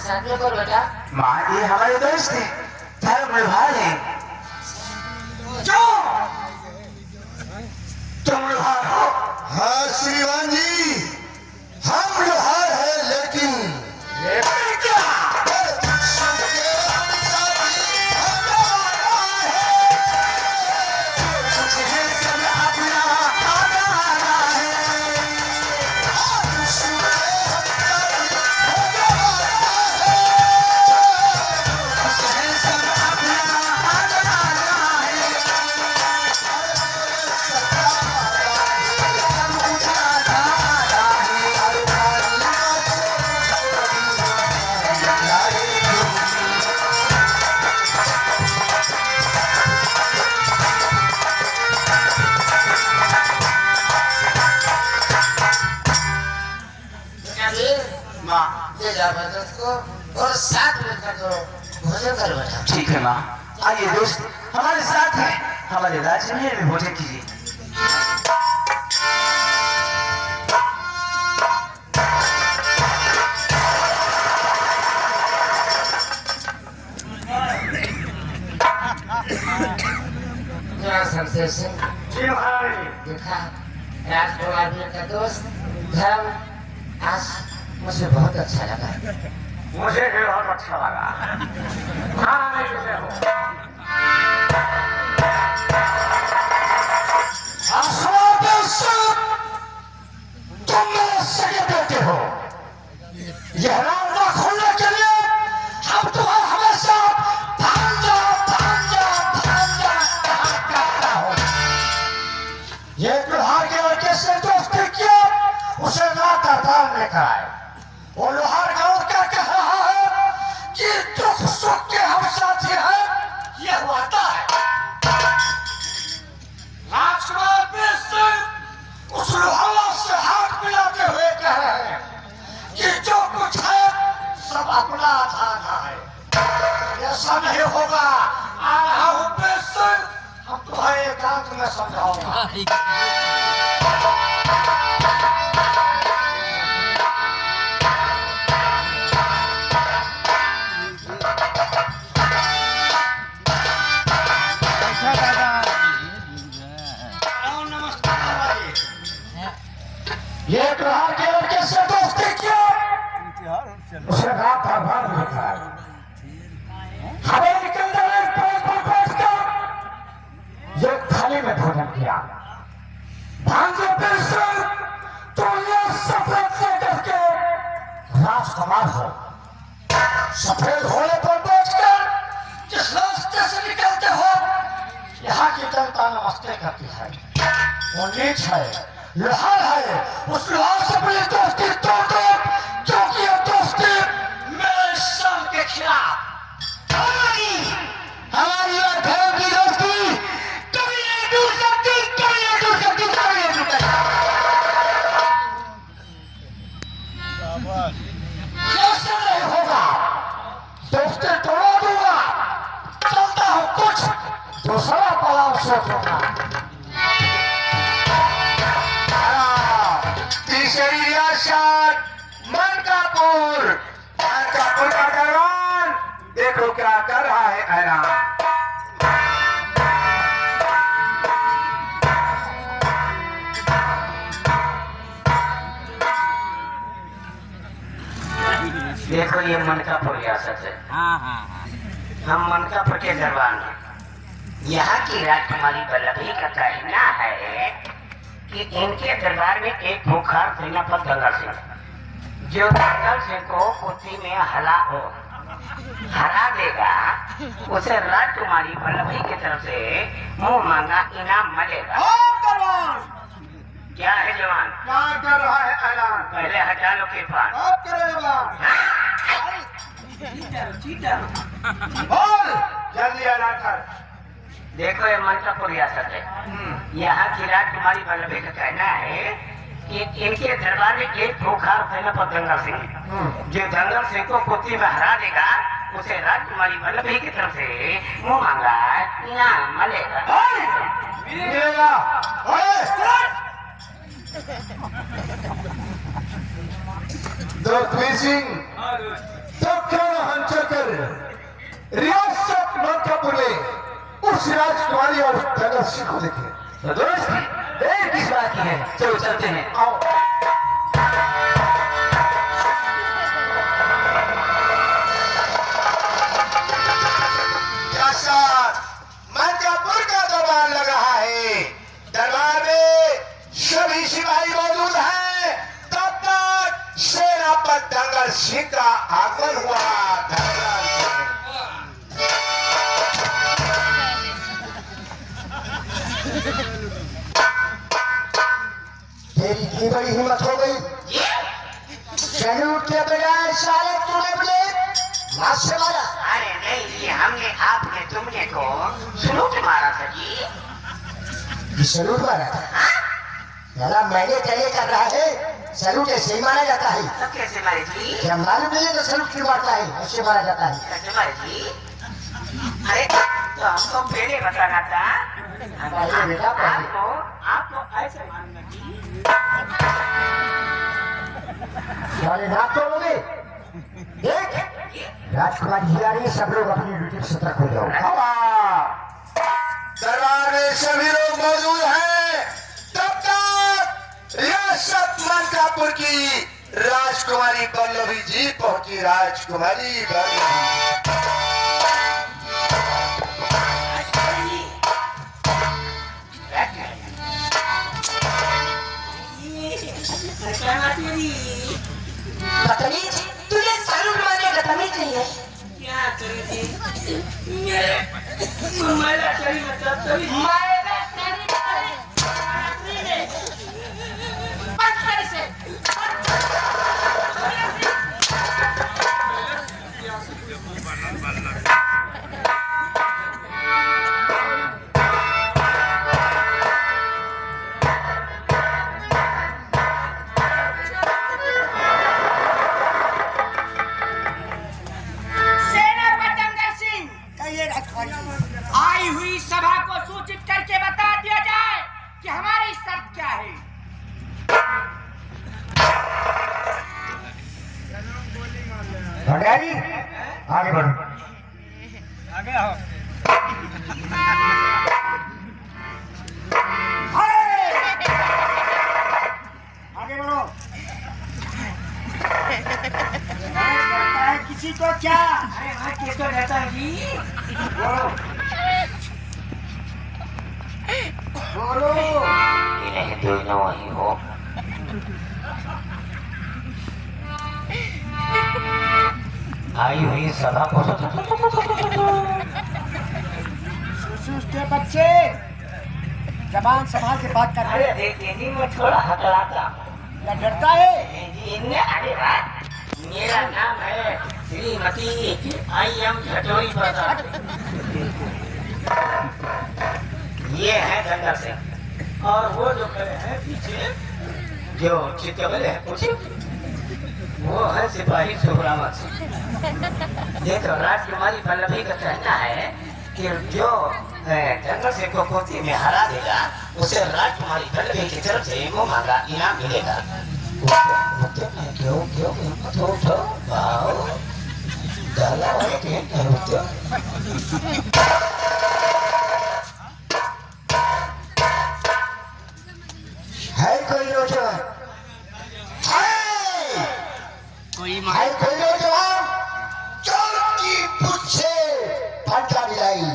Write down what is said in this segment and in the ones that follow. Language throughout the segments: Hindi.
साथ में करो बेटा। माँ ये हमारे दोस्त है, धर्म लोहार है। जो तुम लोहार हो? हाँ श्रीमान जी, हम लोहार है, लेकिन क्या ले जाओ दोस्त को और साथ में कर दो भोजन करो बेटा। ठीक है माँ, आइए दोस्त हमारे साथ है, हमारे राज्य में भोजन कीजिए। शमशेर सिंह देखा राजकुमार जी का दोस्त धर्म आज मुझे बहुत अच्छा लगा। मुझे भी बहुत अच्छा लगा। हाँ नहीं कैसे हो? तुम मेरे सगे बेटे हो। यह रास्ता खोलने के लिए हम तुम्हें हमेशा भांजा करता हूँ। ये लोहार के लड़के से दोस्ती किया, उसे नाता बांध लेकर आए। वो लोहार का उनका कह रहा है कि दुख सुख के हम साथी हैं, ये होता है। राजकुमार वीर सिंह उस लोहार से हाथ मिलाते हुए कह रहे हैं कि जो कुछ है सब अपना आधा है। ऐसा नहीं होगा। आ रहा हूँ वीर सिंह, हम तुम्हें एकांत में समझाऊंगा। ये लोहार के लड़के से दोस्ती किया, उसे रात भर लिखा है। हवेली के अंदर एक पेड़ पर बैठकर ये थाली में भोजन किया। भांजे वीर सिंह, तो ये सफेद लेकर के राजकुमार हो। सफेद घोड़े पर बैठकर जिस रास्ते से निकलते हो, यहाँ की जनता नमस्ते करती है। वो नीच है, लोहार है। उस लोहार से अपनी दोस्ती तोड़ दो, क्योंकि ये दोस्ती मेरे संग के खिलाफ। हमारी और धर्म की दोस्ती कभी नहीं टूट सकती, कभी नहीं टूट सकती, कभी नहीं टूट सकती। कैसे नहीं होगा? दोस्ती तोड़ा दूंगा। चलता हूँ, कुछ दूसरा पड़ाव सोचूंगा। तीसरी रियासत मनकापुर का दौरान देखो क्या कर रहा है ऐलान। देखो ये मनकापुर रियासत है। हम मनकापुर के दरबार में, यहाँ की राजकुमारी वल्लभी का कहना है कि इनके दरबार में एक मुखार सेनापति गंगा सिंह, जो गंगा सिंह को कुश्ती में हरा देगा, उसे राजकुमारी वल्लभी की तरफ से मुंह मांगा इनाम मिलेगा। क्या है जवान? क्या कर रहा है ऐलान? पहले हटा लो कृपान। आप करेगा। बोल जल्दी ऐलान कर। देखो ये मनकापुर रियासत है, यहाँ की राजकुमारी वल्लभी का कहना है कि इनके दरबार में एक भूखार सेनापति दंगल सिंह, जो दंगल सिंह को कुश्ती में हरा देगा, उसे राजकुमारी वल्लभी की तरफ से मुंह मांगा इनाम मिलेगा। मिलेगा। दोस्त वीर सिंह, तो क्या रियासत मलकापुर में उस राजकुमारी और तेजस्वी को देखे। तो दोस्त देर किस बात की है, चलो चलते हैं। आओ। मलकापुर का दरबार लग रहा है। दरबार में सभी सिपाही मौजूद हैं। तब तक सेनापति धनगर सिंह का आगमन हुआ। तेरी इतनी बड़ी हिम्मत हो गई, सैल्यूट के बजाय साले तूने मुझे लाश से मारा। अरे नहीं जी, हमने आपने तुमने तो सलूट मारा था जी। ये सैल्यूट मारा था? यार मैंने तेरे कर रहा है, सैल्यूट ऐसे ही मारा जाता है। तो कैसे मारे जी? क्या मालूम नहीं है तो सैल्यूट क्यों मारता है? ऐसे मारा जाता है। कैसे मारे जी? अरे तो हमको पहले बताना था। बताइए बेटा, पहले। आपको ऐसे मारूंगा जी। साले नाक तोड़ोगे? देख, राजकुमार जी आ रही है, सब लोग अपनी ड्यूटी से सतर्क हो जाओ। दरबार में सभी लोग मौजूद हैं। तब तक रियासत मलकापुर की राजकुमारी बल्लभी जी पहुंची। राजकुमारी बल्लभी बदतमीज, तुझे सैल्यूट मारने का तमीज नहीं है। क्या करें जी? मेरा तेरी मतलब तभी पत्थर से आई हुई सभा को सूचित करके बता दिया जाए कि हमारी शर्त क्या है। भंडारी, आगे बढ़ो। आगे आओ। आगे बढ़ो। लगता है किसी को क्या? अरे हाँ, किसको कहता है जी? बोलो। ये दोनों वही हो। आई हुई सभा को सुसुस के बच्चे जबान संभाल के बात कर रहे अरे देखिए जी, मैं थोड़ा हकलाता या डरता है? अरे वाह, मेरा नाम है श्रीमती आई.एम. झटोरी प्रसाद। ये है धनगर सिंह और वो जो खड़े हैं पीछे जो चितकबल है कुछ, वो है सिपाही सुब्रामत सिंह। ये तो राजकुमारी बल्लभी का कहना है कि जो धनगर सिंह को कुर्सी में हरा देगा उसे राजकुमारी बल्लभी की तरफ से वो मांगा इनाम मिलेगा। क्यों क्यों उठो आओ डाला है कोई नौजवान? है कोई नौजवान? चौकी पूछे फंटा मिलाई।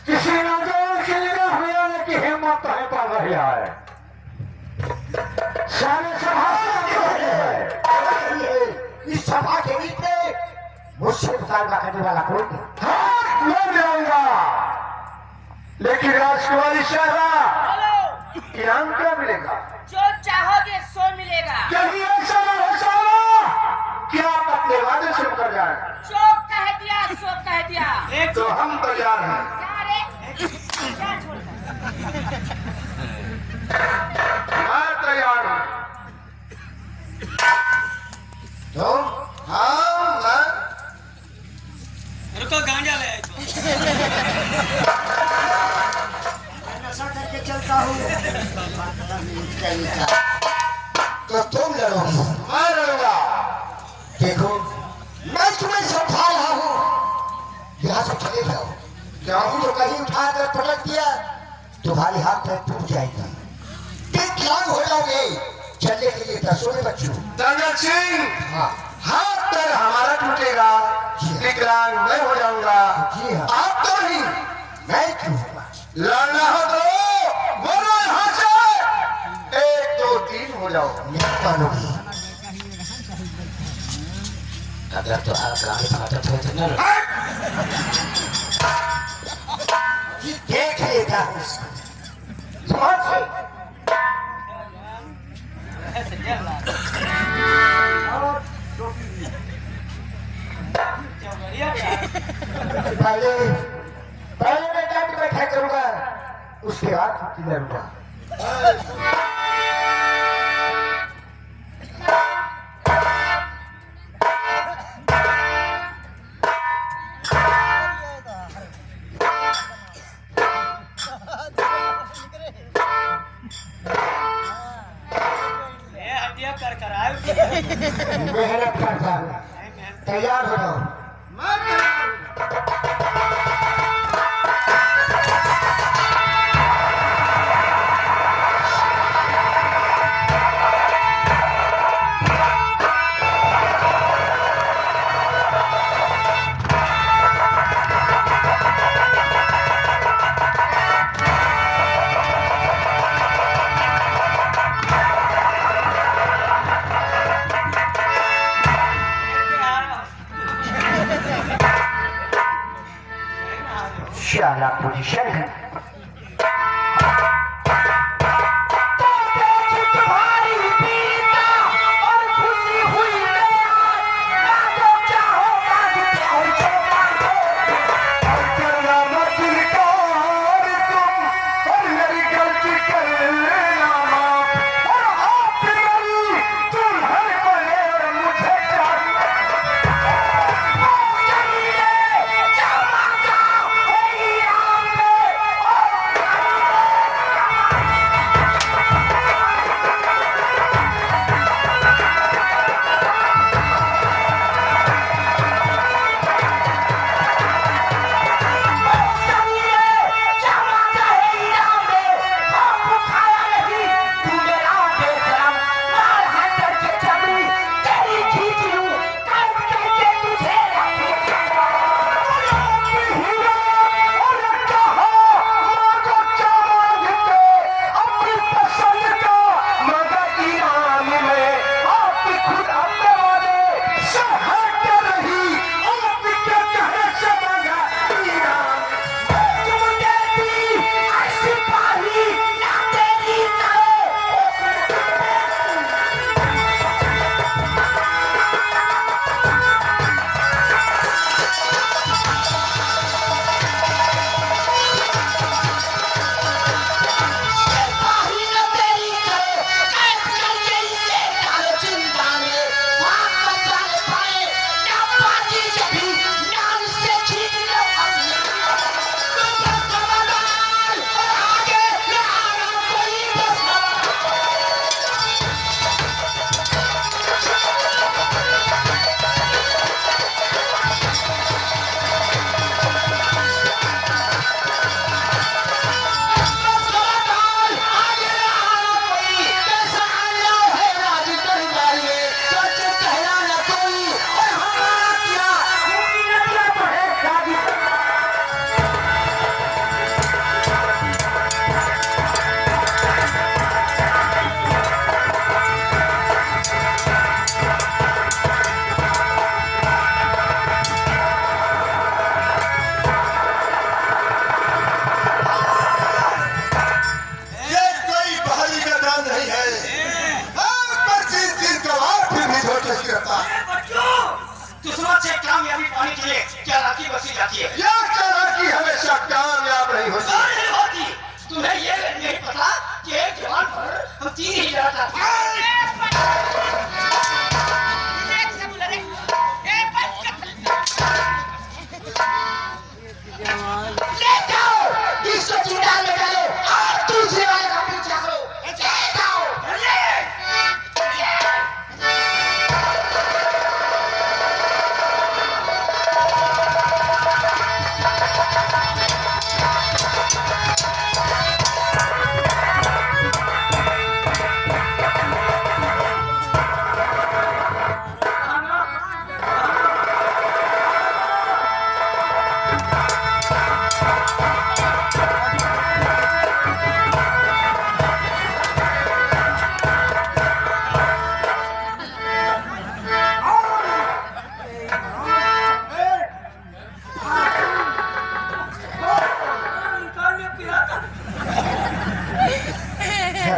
किसी नौजवान की निगाह में आने की हिम्मत है पा रही है। सारे सभा इस सभा के बीच में मुझसे मुकाबला करने वाला कोई नहीं। हाँ, मैं जाऊंगा, लेकिन राजकुमारी शहरा इनाम क्या मिलेगा? जो चाहोगे सो मिलेगा। कहीं ऐसा न हो साला कि आप अपने वादे से मुकर जाए। जो कह दिया सो कह दिया। तो हम तैयार हैं। क्या रे? क्या छोड़कर? मैं तैयार हूँ। तो हाँ रुको, गांजा ले आए तो। मैं नशा करके चलता हूँ। तो तुम लड़ोगी। मैं लड़ूंगा। देखो मैं तुम्हें समझा रहा हूँ, यहाँ से चले जाओ। क्योंकि जो कहीं उठाकर पटक दिया तुम्हारे हाथ में टूट जाएगा, विकलांग हो जाओगे। चलने के लिए दसों में बच्चों। दंगल सिंह, हाँ हाथ पैर हमारा टूटेगा, विकलांग मैं हो जाऊंगा। जी हाँ। आप तो नहीं। मैं क्यों होगा? लड़ना हो तो बोलो यहाँ से। 1 2 3 हो जाओ। नहीं मानोगी। अगर तो आप गाड़ी फाटक हो तो न देख लेता हूँ उसको। कौन से? पहले पहले मैं डंड बैठा करूंगा, उसके बाद लड़ूंगा। मेहनत करता हूँ, तैयार हो जाओ। शाला पोजीशन है।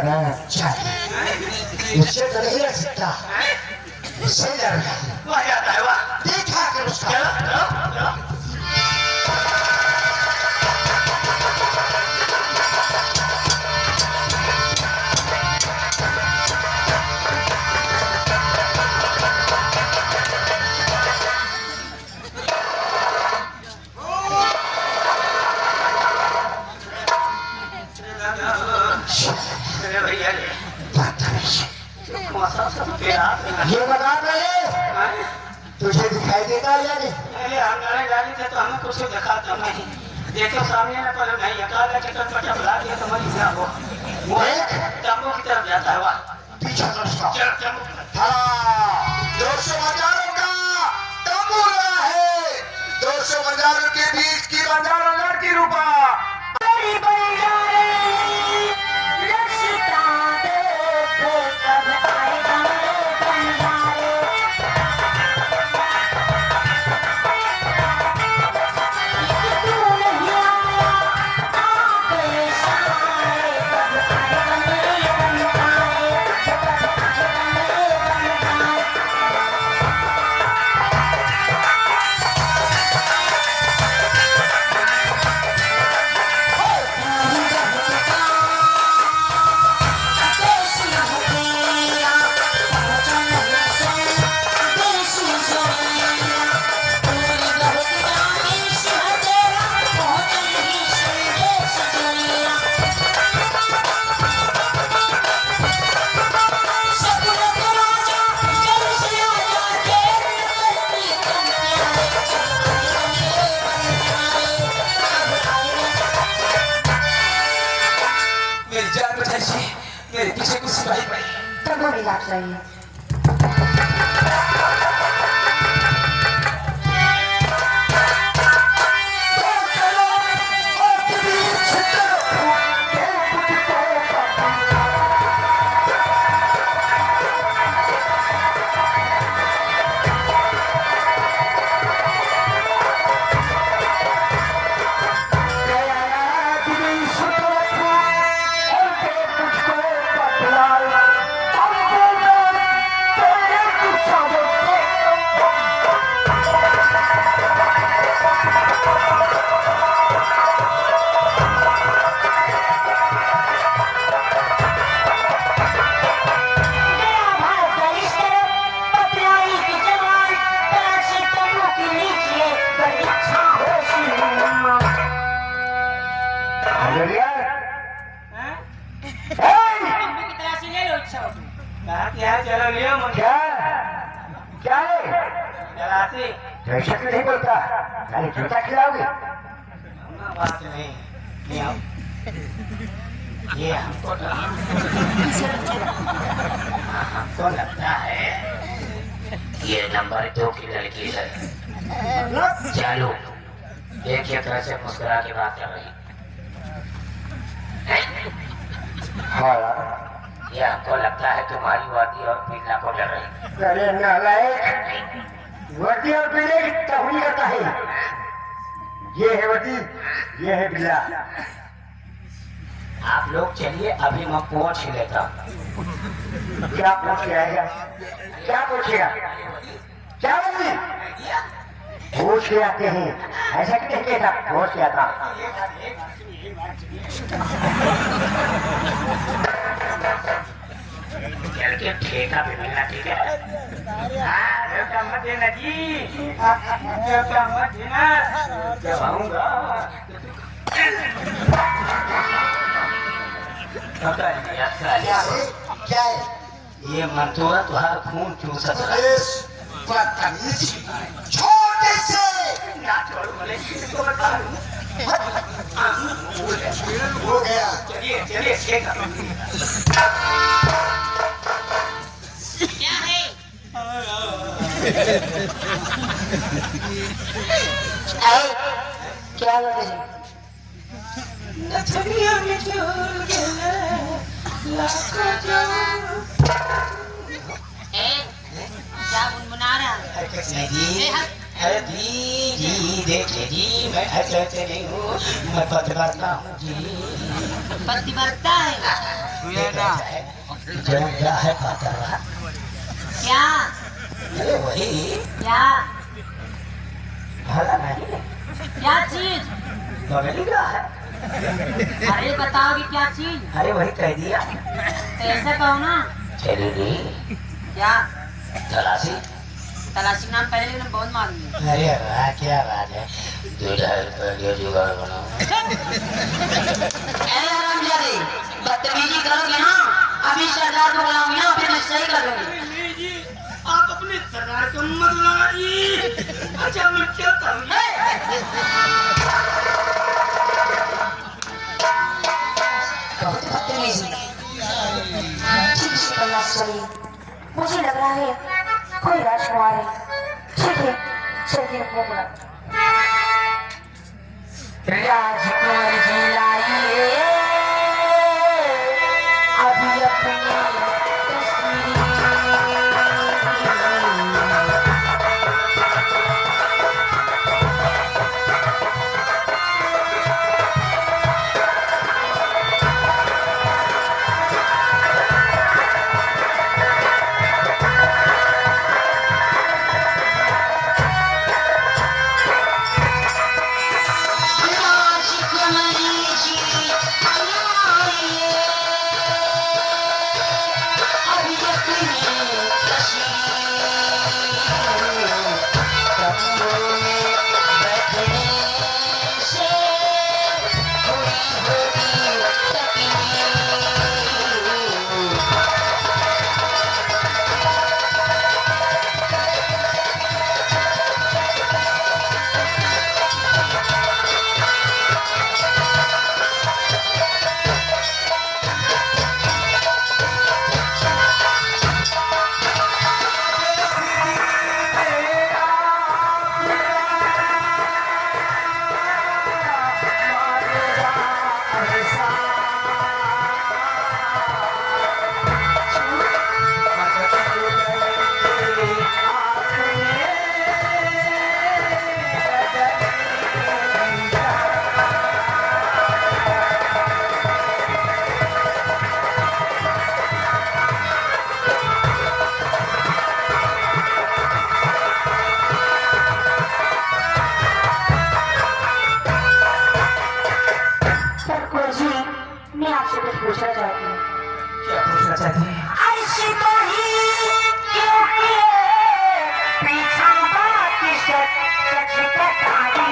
चल इससे तो नहीं रह सकता, इससे डर रहा है। वह जाता है वह। देखा कर उसका। चलो चलो चलो। अरे भैया ये ये बता पहले तुझे दिखाई देता है या नहीं? अरे हम गाड़ी गाड़ी थे तो हमें कुछ दिखाता नहीं। देखो सामने ना पर नहीं अकाल का चक्कर पट्टा बुला दिया तो मरी ना वो तंबू की तरफ जाता है वह। पीछा कर उसका। चल तंबू। हाँ 200 बंजारों का तंबू लगा है। 200 बंजारों के बीच की बंजारा लड़की रूपा मेरे पीछे कुछ सिपाही पड़े। तब भी लाग रही है। चलो लियो क्या क्या है? जलासी जैसे नहीं बोलता, खाली जूता खिलाओगे? बात नहीं आओ। ये हमको लगता है ये नंबर 2 की लड़की है। चालू एक ही तरह से मुस्कुरा के बात कर रही है। हाँ यार, ये हमको लगता है तुम्हारी वादी और पीला को डर रही। अरे नालायक, वटी और पीले की तहरी करता है। ये है वटी, ये है बिल्ला। आप लोग चलिए, अभी मैं पूछ लेता हूँ। क्या पूछ के आएगा? क्या पूछेगा? क्या बोली? पूछ के आते हैं, ऐसा कहते था, पूछ के आता। चल के ठेका भी मिलना, ठीक है? हाँ, ठेका मत देना जी, ठेका मत देना। जब आऊंगा क्या है? ये मंतूरा तुहार खून चूसत रहा। बदतमीज, छोटे से ना छोड़ो, भले किसी को बता दूं। हो गया। चलिए चलिए ठेका। क्या है? क्या बोल रही? क्या गुनगुना रहा है? कुछ नहीं जी, अरे जी देखिए जी, मैं ऐसे नहीं हूँ, मैं पत्रकार हूँ जी। पति बरता है। जो क्या है पाता रहा क्या अरे वही क्या भला नहीं क्या चीज? बगली का है अरे बताओ कि क्या चीज? अरे वही कह दिया तो ऐसा कहो ना। चलेगी क्या तलाशी तलाशी नाम पहले लेकिन बहुत मालूम है। अरे वाह क्या बात है 2,500 रुपये जुगाड़ बनाओ बदतमीजी करोगे ना अभी सरदार को बुलाऊंगी ना फिर मैं सही करूंगी। आप अपने सरदार को मत बुलाइए। अच्छा मैं क्या करूँगा? बहुत बदतमीजी। ठीक से करना चाहिए। मुझे लग रहा है कोई राजकुमार है। ठीक है चलिए अपने बुला। राजकुमार जी लाइए अभी अपनी तस्वीर पूछना चाहती हूँ। क्या पूछना चाहती है ऐसी तो ही क्यों किए पीछा बात सच सच बताई।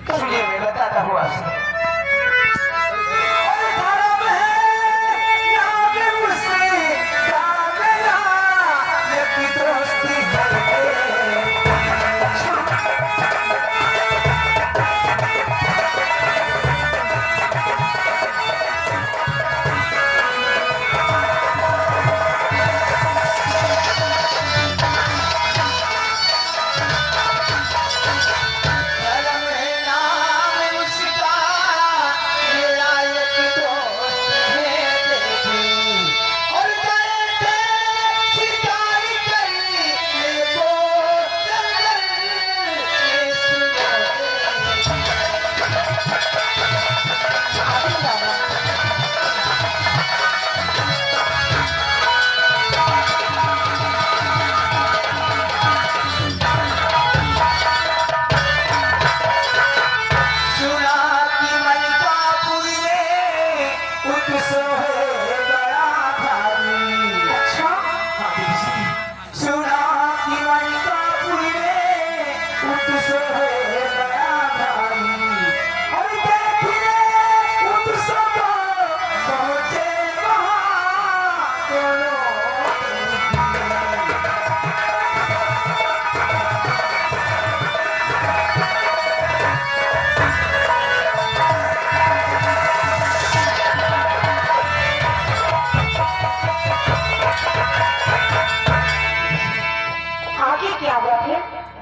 सुनिए मैं बताता हूँ आपसे नाम उसका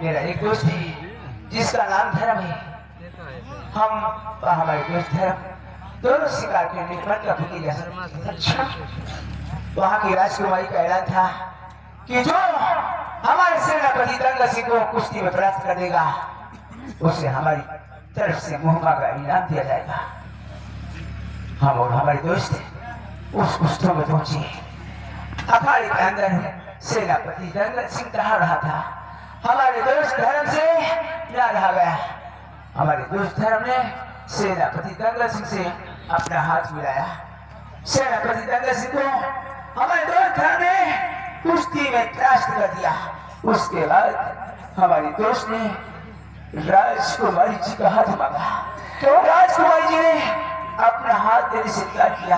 मेरा एक दोस्त ही जिसका नाम धर्म है, हम हमारे दोस्त धर्म दोनों शिकार के निकट का जा सकते। अच्छा, वहाँ की राजकुमारी का ऐलान था कि जो हमारे सेनापति दंगा सिंह को कुश्ती में परास्त कर देगा उसे हमारी तरफ से मुहम्मा का इनाम दिया जाएगा। हम और हमारे दोस्त उस कुश्ती में पहुंचे। अखाड़े के अंदर सेनापति दंगल सिंह रहा रहा था। हमारे दोस्त धर्म से ना रहा गया। हमारे दोस्त धर्म ने सेनापति दंगल सिंह से अपना हाथ मिलाया। सेनापति दंगल सिंह को हमारे दोस्त धर्म ने कुश्ती में परास्त कर दिया। उसके बाद हमारे दोस्त ने राजकुमारी जी का हाथ मांगा तो राजकुमारी जी ने अपना हाथ देने से इनकार किया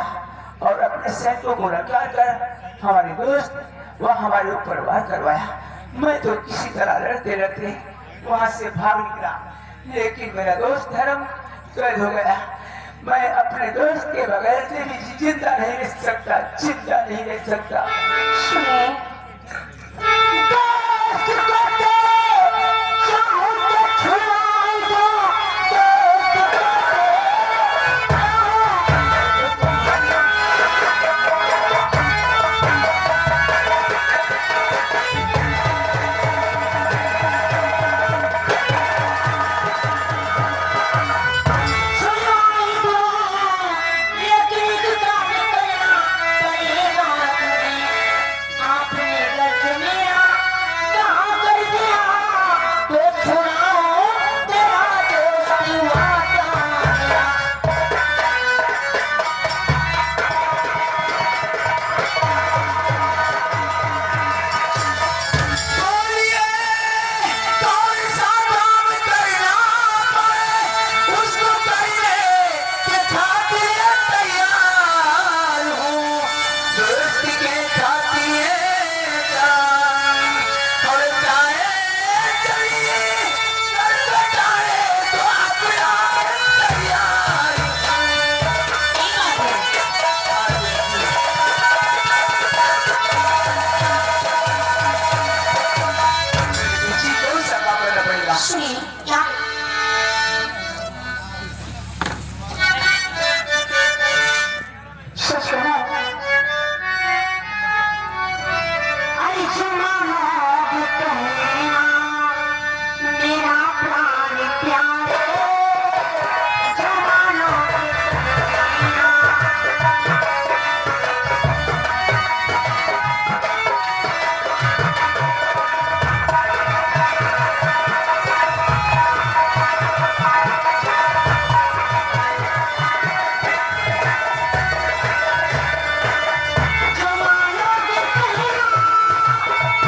और अपने सैनिकों को नकार कर हमारे दोस्त वह हमारे ऊपर वार करवाया। मैं तो किसी तरह लड़ते लड़ते वहां से भाग निकला, लेकिन मेरा दोस्त धर्म कैद हो गया। मैं अपने दोस्त के बगैर से भी जिंदा नहीं रह सकता, जिंदा नहीं रह सकता। सुनिए,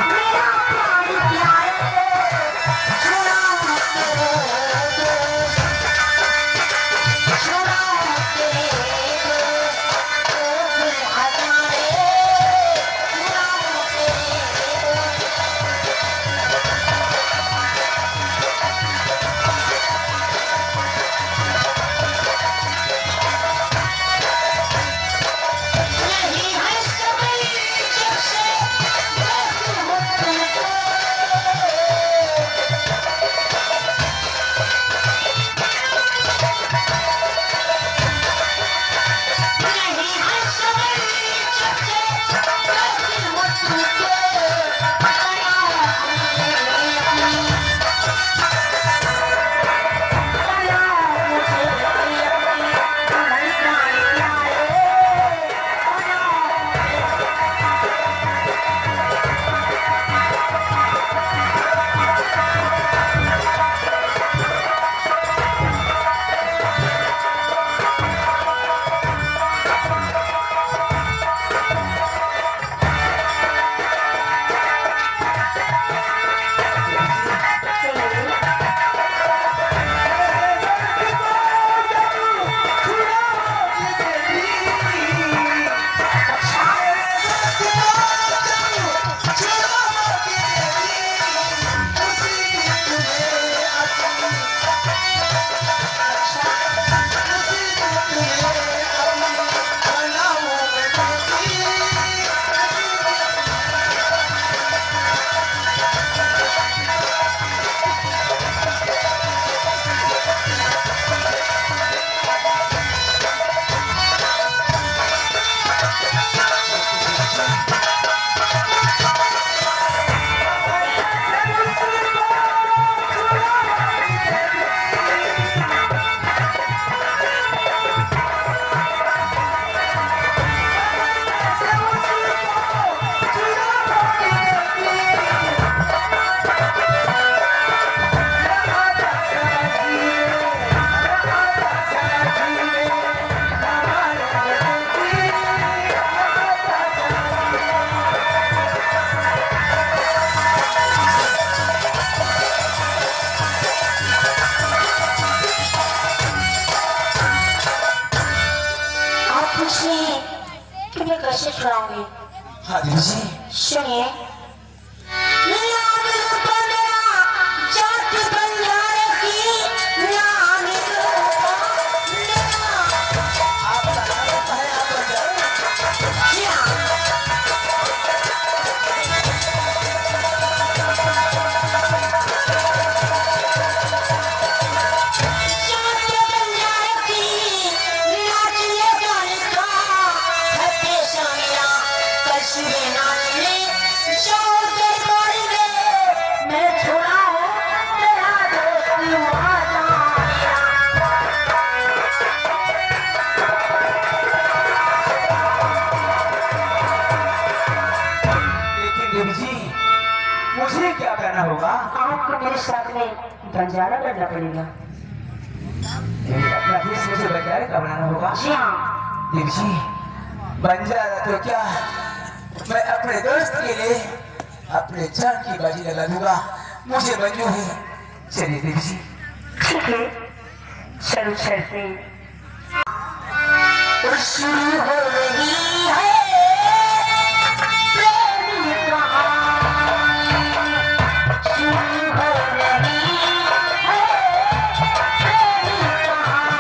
मेरा सुनाऊंगी। हाँ देवी जी। सुनिए। नाम रूप मेरा जात बंजारे की, नाम रूप मेरा। आपका नाम है, आप बंजारे? जी हाँ। लेकिन देवी जी, मुझे क्या करना होगा? आपको मेरे साथ में बंजारा करना पड़ेगा। अपना देश मुझे बंजारे का बनाना होगा? जी हाँ। देवी जी, बंजारा तो क्या, मैं अपने दोस्त के लिए अपने जान की बाजी लगा दूंगा। मुझे मंजूर है। चलिए देवी जी। ठीक है, चलो चलते। शुरू हो रही है प्रेम कहानी, शुरू हो रही है प्रेम कहानी।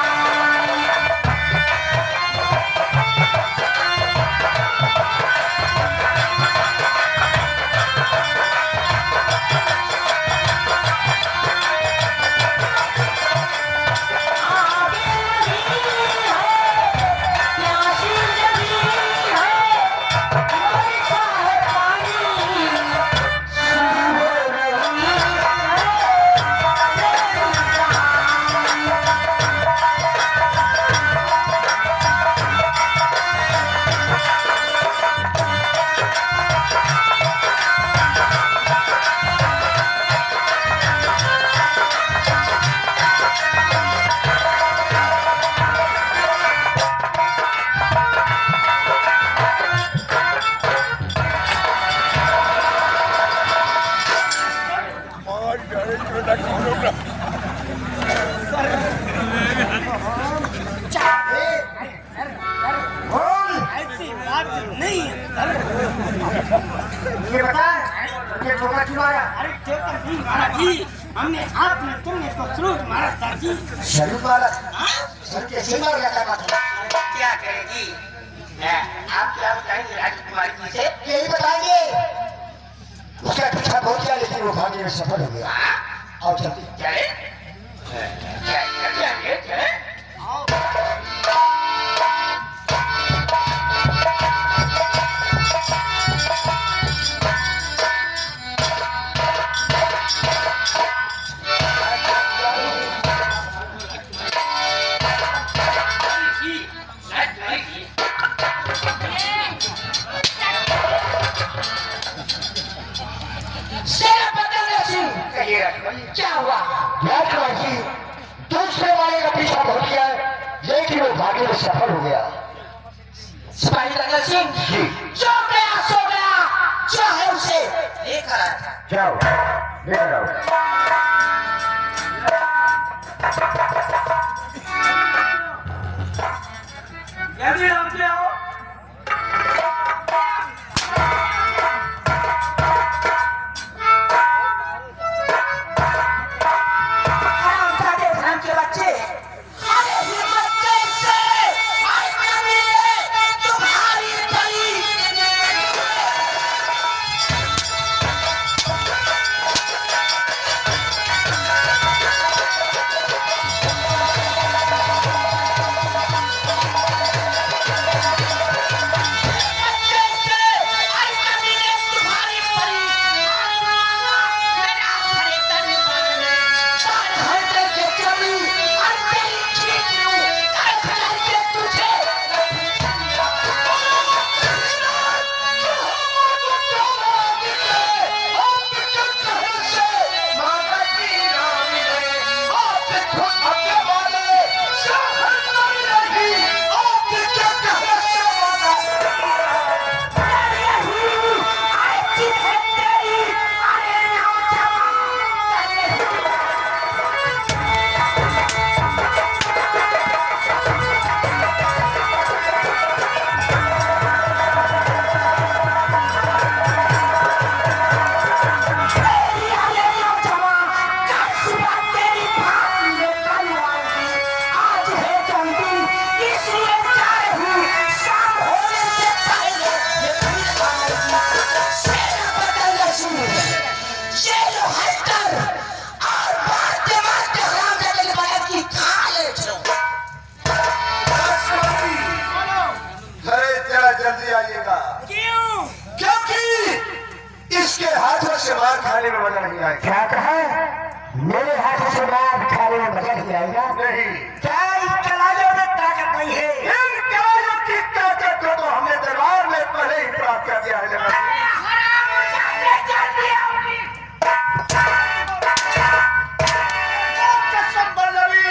ये बता, ये धोखा क्यों आया? अरे ठोकर नहीं मारा जी, हमने हाथ में तुमने तो जरूर मारा था जी। शरीर मारा, सर कैसे मार गया था माथा? क्या करेगी? आप क्या बताएंगे राजकुमारी जी से? यही बताएंगे। उसका पीछा बहुत किया लेकिन वो भागने में सफल हो गया। आओ चलते। चले? चले? क्या हुआ? राजकुमार जी, दूसरे वाले का पीछा बहुत किया लेकिन वो भागने में सफल हो गया। सिपाही रंगल सिंह जी, सो गया जो है उसे लेकर आया था। जाओ लेकर आओ। के बच्चे, अरे हिम्मत कैसे आई कभी तुम्हारी बड़ी। खाने में मजा नहीं आएगा। क्या कहा? मेरे हाथ से मार खाने में मजा नहीं आएगा। नहीं, क्या इन कलाइयों में ताकत नहीं है? इन कलाइयों की ताकत को तो हमने दरबार में पहले ही प्राप्त कर दिया है जनाब। कसम बल्लवी,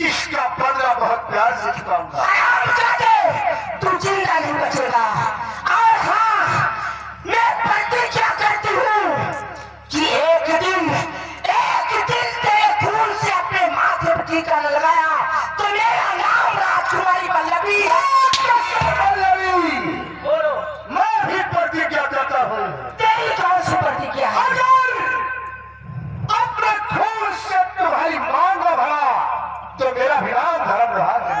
इसका बदला बहुत प्यार से चुकाऊंगा। तू जिंदा नहीं बचेगा। और हाँ, मैं प्रतिज्ञा करती हूँ कि एक दिन तेरे खून से अपने माथे पर टीका न लगाया तो मेरा नाम राजकुमारी बल्लभी है। बल्लवी, बोलो। मैं भी प्रतिज्ञा करता हूँ। तेरी कौन सी प्रतिज्ञा है? अगर अपने खून से तुम्हारी मांग को भरा तो मेरा भी नाम धर्म रहा है।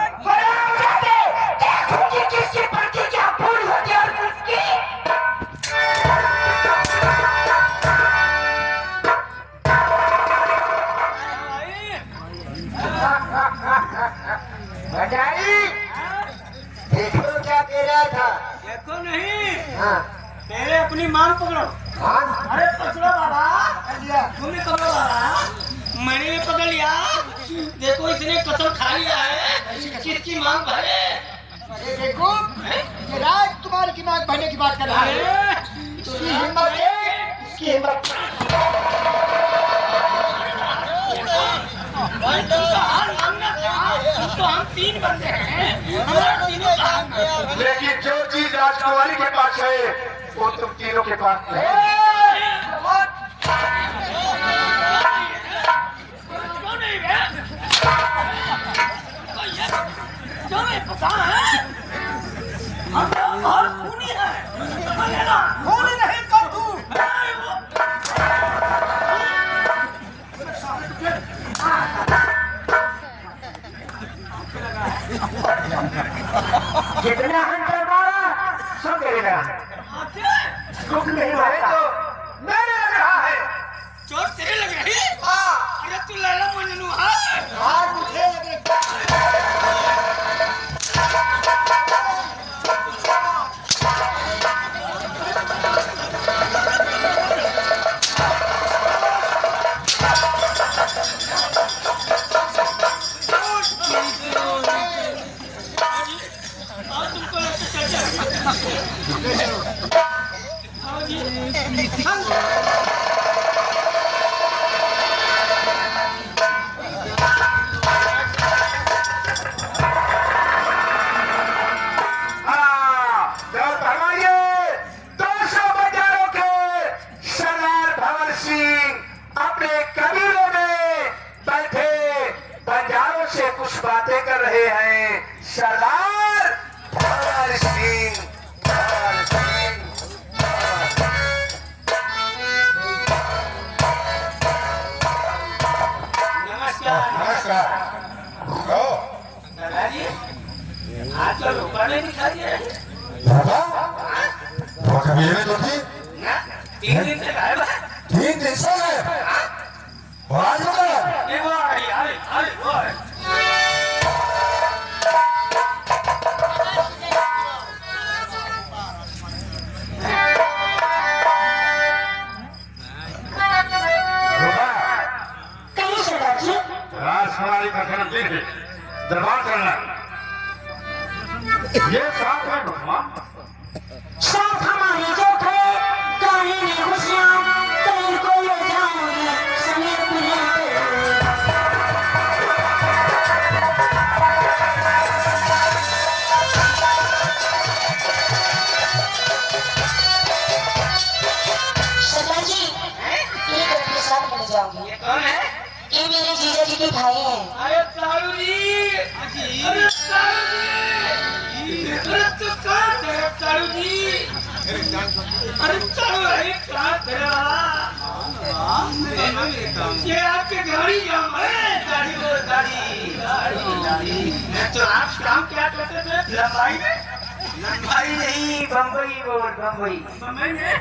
देखूंगी किसकी प्रतिज्ञा पूरी होती है और किसकी। भटाई, देखो क्या कह रहा था। देखो नहीं, हाँ, पहले अपनी मांग पकड़ो। हाँ, अरे पकड़ो बाबा, तुमने पकड़ो बाबा, मैंने भी पकड़ लिया। देखो इसने कसम खा लिया है, किसकी मांग भरे। देखो ये राजकुमार की मांग भरने की बात कर रहा है। इसकी हिम्मत है, इसकी हिम्मत। तो हम 3 बंदे हैं, हमारा तीनों का लेकिन जो चीज राजकुमारी के पास है वो तुम तीनों के पास है। क्यों नहीं है? क्यों नहीं पता है? हम तो और खूनी है। खूनी नहीं तो तू। जितना हंटर मारा सब देगा। रुक नहीं मारता। तो मेरे लग रहा है। चोट तेरे लग रही है? हाँ, अरे तू लैला मजनू है। आज मुझे लग आज तुमको लगता हाँ, तो फरमाइए, 200 बाजारों के सरदार भंवर सिंह अपने कबीले में बैठे बाजारों से कुछ बातें कर रहे हैं। सरदार भंवर सिंह, भंवर सिंह, नमस्कार। नमस्कार। ओ, दादाजी, आज तो ऊपर में दिखा दिया है। दादा, वो कबीले तो थी, ना, 3 दिन से गायब है। 3 दिन से है। और आज हो गया। देखो, अरे, वो है। कहिए सरदार जी। राजकुमारी का जन्मदिन है, दरबार करना। ये साथ में भगवान साथ हमारे जो थे गाने में खुशियाँ कहीं को ले जाऊंगी समीर पिले सरदार जी, ये अपने साथ मिल जाऊंगी। ये कौन है? ये मेरे जीजा जी के भाई हैं। अरे तारू जी, अरे तारू जी, अरे तू कहाँ थे तारू जी? अरे तारू भाई कहाँ थे? ये आपके गाड़ी जाम है। गाड़ी। तो आप काम क्या करते थे? लंबाई में? भाई नहीं, बम्बई बोल, बम्बई। बम्बई में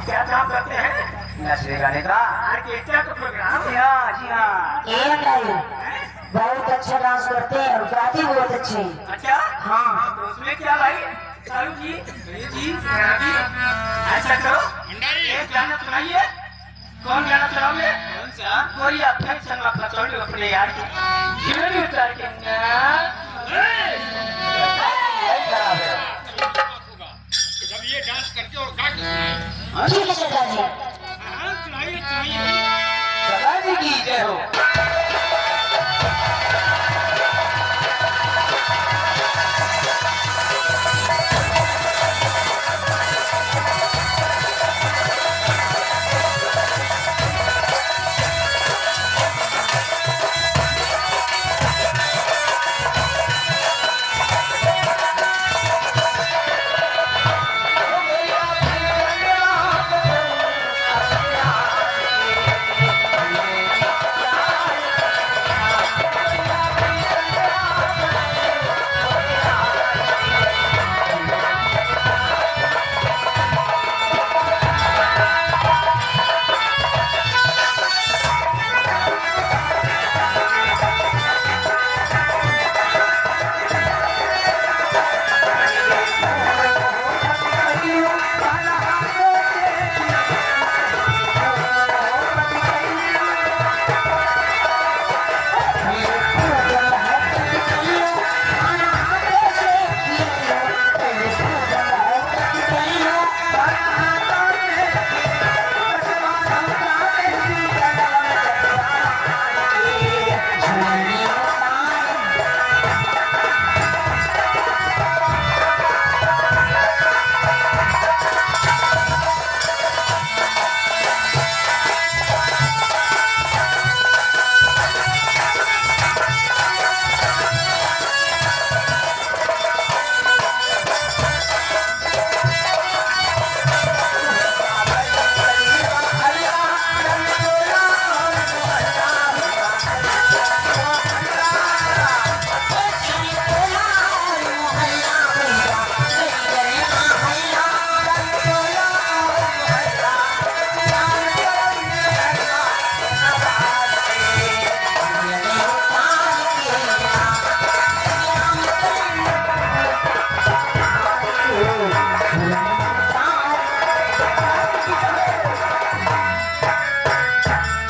क्या काम करते हैं? नशे गाने का। ऑर्केस्ट्रा का प्रोग्राम जी हाँ, जी हाँ। ये अंकल बहुत अच्छा डांस करते हैं और गाते भी बहुत अच्छे हैं। अच्छा, हाँ। तो उसमें क्या भाई? सारू जी, जी, ऐसा करो, एक गाना सुनाइए। कौन गाना चलाओगे? कौन सा? कोई अपने संग अपना छोड़ दो अपने यार की जीवन उतार के जब ये डांस करके और गा ठीक है सरदार जी। चलाइए चलाइए सदाजी की जय हो।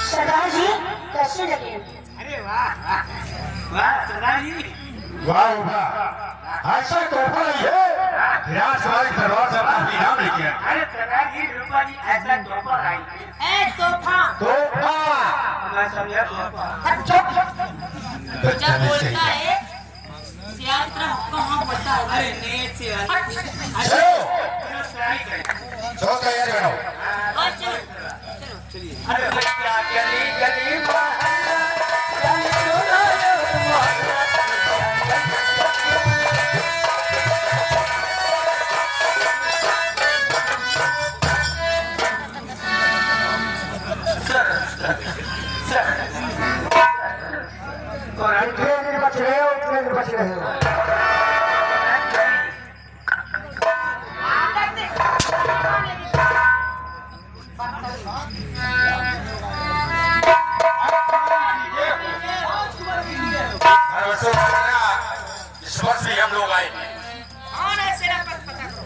सरदार जी कैसे लगे? अरे वाह वाह वाह सदाजी वाह वाह, ऐसा तोहफा नहीं है राजवाड़ी दरबार से अपना इनाम लेके आए। अरे सदाजी रूपा जी ऐसा तोहफा आई तोहफा मैं समझा तोहफा जब बोलता है सियार की तरह हुक्का हाँ बोलता है। अरे नेट से चलो ट्राई करें चलो तैयारी बनाओ। और चलो अरे बच्चा गली गली जितने दिन बच रहे हो उतने दिन बच रहे हो। इस वर्ष भी हम लोग आए। कौन है सेनापति पता करो।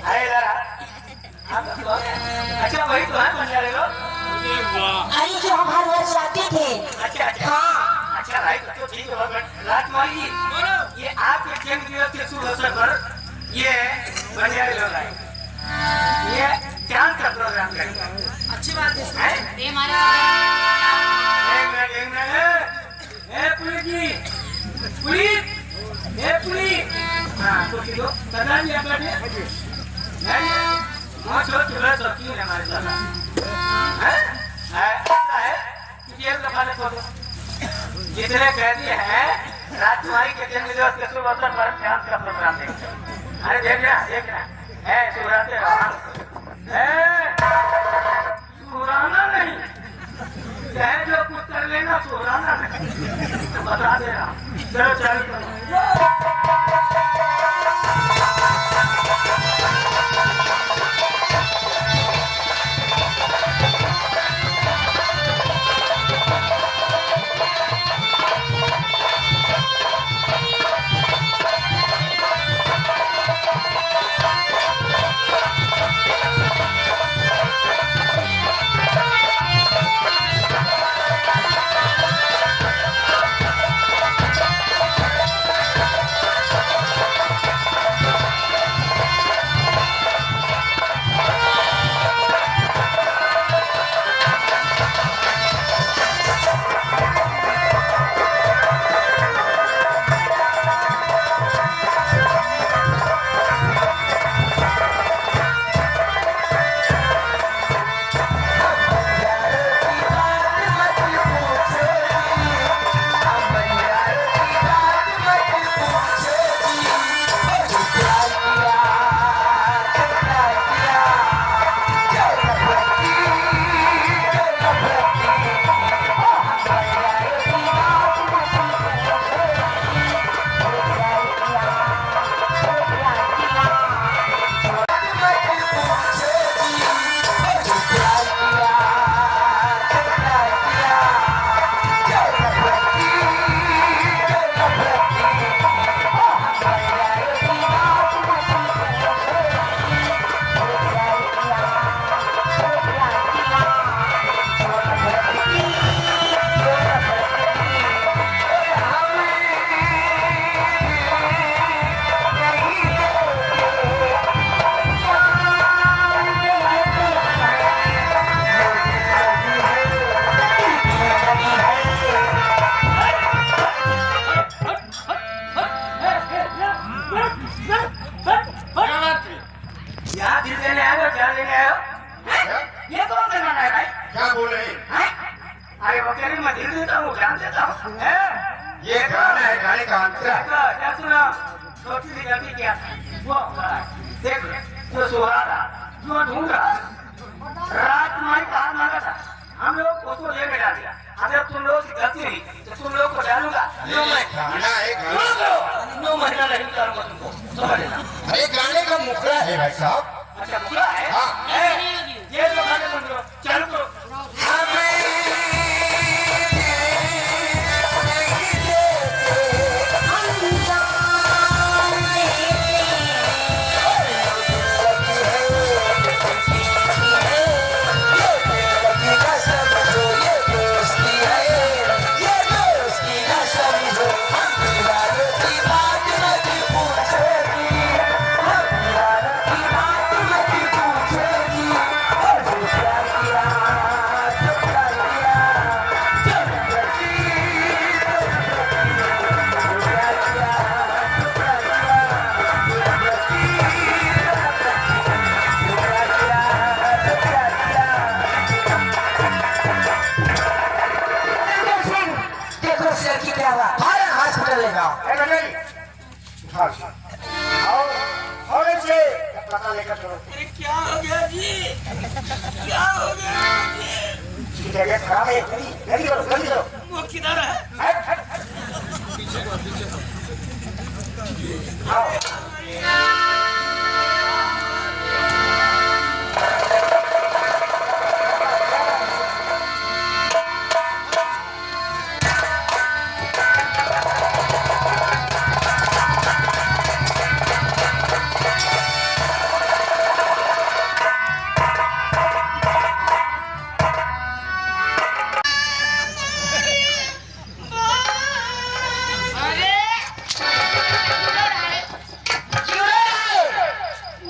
अरे जरा अच्छा वही तो है बंजारे लोग। अरे जो हमारे यहाँ जाते थे। अच्छा अच्छा हाँ अच्छा भाई तो ठीक है राजकुमारी जी बोलो ये आपके जन्म दिवस के शुभ अवसर पर ये बंजारे लोग आए ये डांस का प्रोग्राम करेंगे। अच्छी बात है हैं? ये हमारे एक मिनट ए पुलिस जी पुलिस ए पुलिस हाँ तो किलो सदा जी आप बैठे नहीं वहाँ चलो सबकी है हमारे साथ है ऐसा है कि ये लफाने को जितने कैदी हैं राजकुमारी के जन्म दिवस के शुभ अवसर पर डांस का प्रोग्राम देखेंगे। अरे देखना है शिवरात्रि सुराना नहीं चाहे जो कुछ कर लेना सुराना नहीं बता देना। चलो चलो तेरी मदद देता हूँ, जान देता हूँ, हैं? ये गाना है, गाने का अंतरा है। देखो, क्या सुना? छोटी सी गलती किया था, वो खड़ा है। देख, जो सो रहा था, जो ढूंढ रहा था, रात तुम्हारी कार मांगा था, हम लोग उसको ले मिला दिया। अगर तुम लोग की गलती हुई, तो तुम लोग को डालूंगा। गाना है, सुनो करो, 9 महीना नहीं करूंगा तुमको, समझ लेना। अरे गाने का मुखड़ा है भाई साहब। अच्छा, बुरा है? हाँ। ये जो गाने सुन रहे हो, चालू करो। देखो उस लड़की क्या हुआ, हर हॉस्पिटल ले जाओ। और से पता लेकर चलो। अरे क्या हो गया जी? क्या हो गया जी? की तबीयत खराब है, जल्दी करो, जल्दी करो। वो किधर है?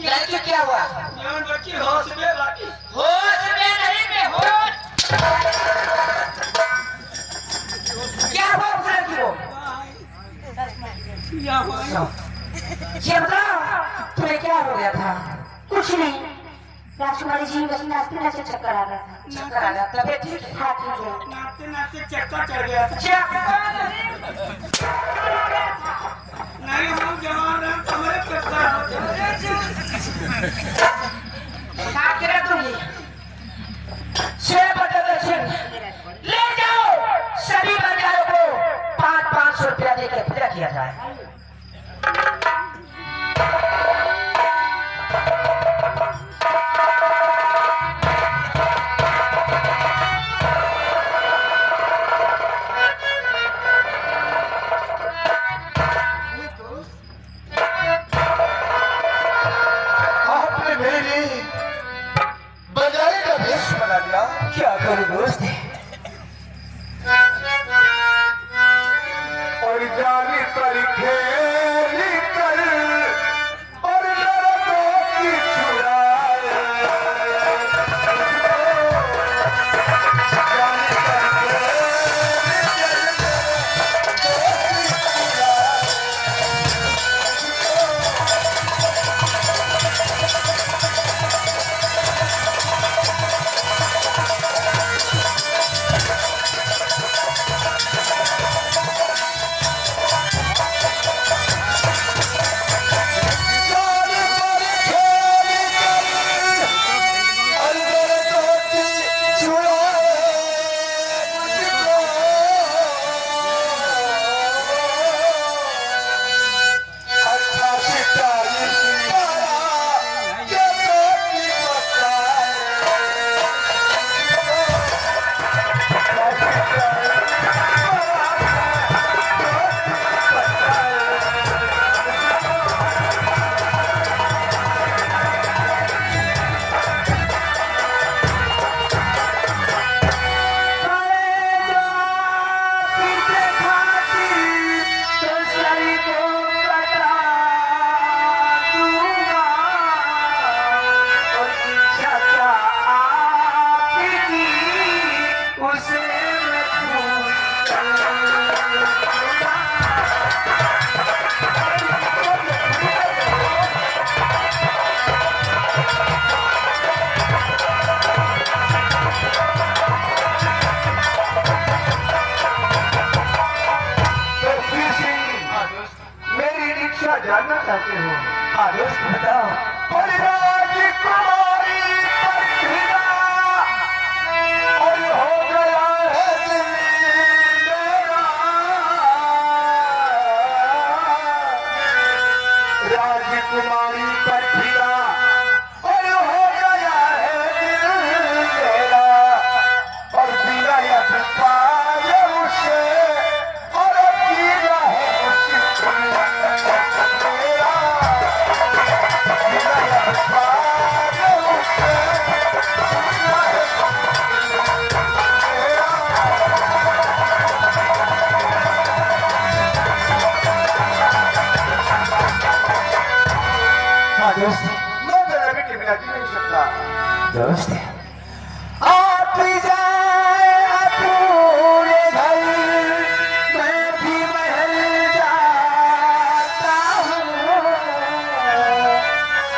लड़की क्या हुआ? जीवन बच्ची होश में बाकी। होश में नहीं में होश। क्या हुआ उस लड़की को? क्या हुआ? ये बताओ तुम्हें क्या हो गया था? कुछ नहीं, राजकुमारी जी बस नाचते नाचते चक्कर आ रहा था। चक्कर आ गया, तबीयत ठीक है? हाँ ठीक है। नाचते नाचते चक्कर चढ़ गया था। नहीं, हम जवान हैं, हमारे चक्कर आते हैं। काट के रख दूंगी। 6 बजे ले जाओ, सभी बाजारों को 500 रुपया देकर पूजा किया जाए। आपने मेरे लिए बजाने का भेष बना दिया। क्या करूं दोस्त? और जानी पर खेल कर और लड़कों की छुड़ाए। जानी पर खेल जानना चाहते हो? हाँ दोस्त बताओ। और राजकुमारी पर फिदा और हो गया है दिल मेरा। राजकुमारी पर फिदा और हो गया है दिल मेरा। और बिना यह पाए उसे और जीना है मुश्किल मेरा। बिना यह पाए उसे जीना है हाँ दोस्त। मैं तेरा भी बिना जी नहीं सकता। दोस्त आप जाए अपने घर, मैं भी महल जाता हूँ।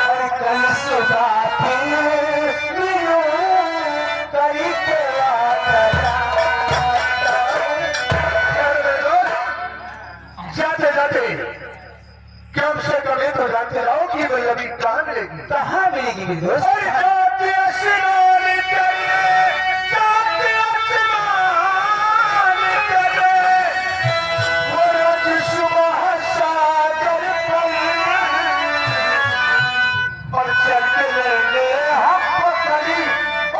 और कल सुबह फिर मिलूं करके आता जाते जाते कम से कम ये तो जानते रहो कि वही अभी कहाँ मिलेगी। कहाँ मिलेगी मेरी दोस्त? और जाते स्नान करे, जाते स्नान करे, वो रोज सुबह सागर पर और चलते लेंगे हम पकड़ी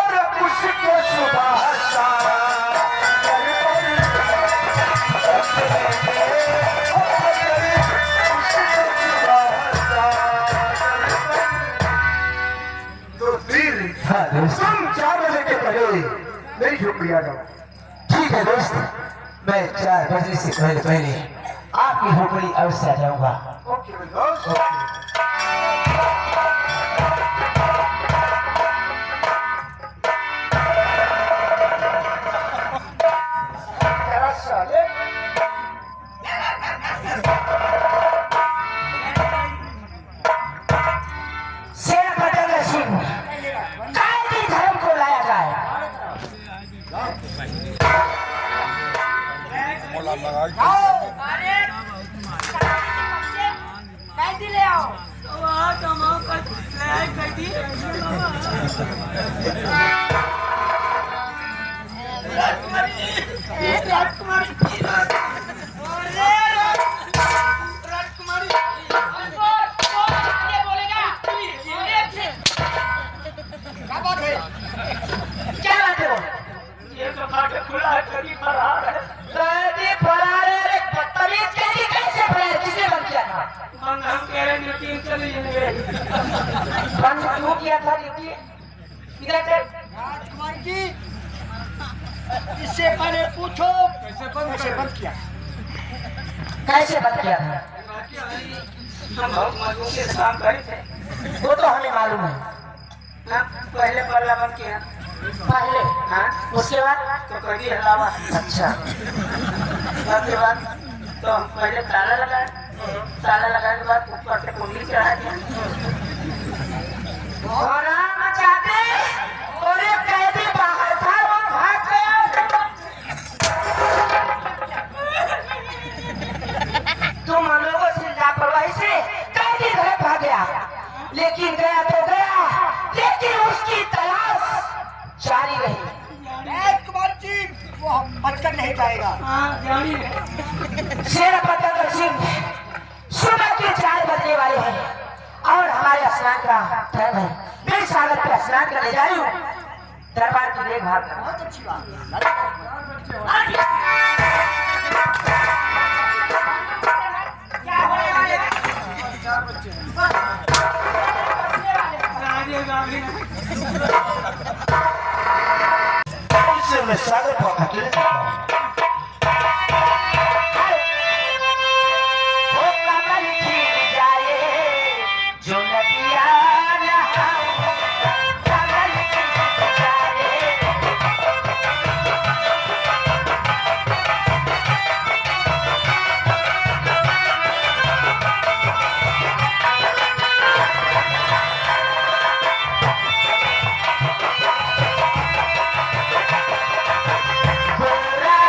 और उसको सुबह सागर पर चलते लेंगे हम पकड़ी उसको सुबह सागर पर। तो फिर हाँ दोस्त। तुम 4 बजे के पहले मेरी झोपड़ी आ जाओ। ठीक है दोस्त, मैं 4 बजे से पहले आपकी झोपड़ी अवश्य आ जाऊंगा। ओके मेरे दोस्त। तेरा साले शेरपतंग सिंह कायदी धर्म को लाया जाए। कैदी ले आओ। वहाँ कमाओ कर दी क्या बात है वो? ये तो फाटक खुला है, कभी फरार है। कैदी फरार है। अरे बदतमीज कैदी कैसे फरार? किसने बंद किया था? हम कह रहे हैं ड्यूटी चली जाएंगे। बंद क्यों किया था ड्यूटी? इधर चल। राजकुमार जी, इससे पहले पूछो कैसे बंद किया? कैसे बंद किया था? हम बहुत मजबूरी से काम करे थे। वो तो हमें मालूम है। हाँ, पहले पल्ला बंद किया। पहले हाँ, उसके बाद तो कभी हलावा। अच्छा उसके बाद तो हम पहले ताला लगाए। ताला लगाने के बाद ऊपर से कुंडली चढ़ा दिया। और हम चाहते और एक कैदी बाहर था, वो भाग गया। तुम हम लोगों से लापरवाही से कैदी घर भाग गया, लेकिन गया तो गया, लेकिन उसकी तलाश जारी रही। राजकुमार जी, वो बचकर नहीं जाएगा। हाँ, जानी है। शेरपतंग सिंह सुबह के 4 बजने वाले हैं और हमारे स्नान का टाइम है। मैं सागर पे स्नान करने जा रही हूँ। दरबार की देखभाल कर। बहुत अच्छी बात है। क्या होने वाले हैं? इससे मैं सागर को अकेले जाता हूँ। वो कमल खिल जाए जो नदिया नहाए, कमल खिल जाए। गोरा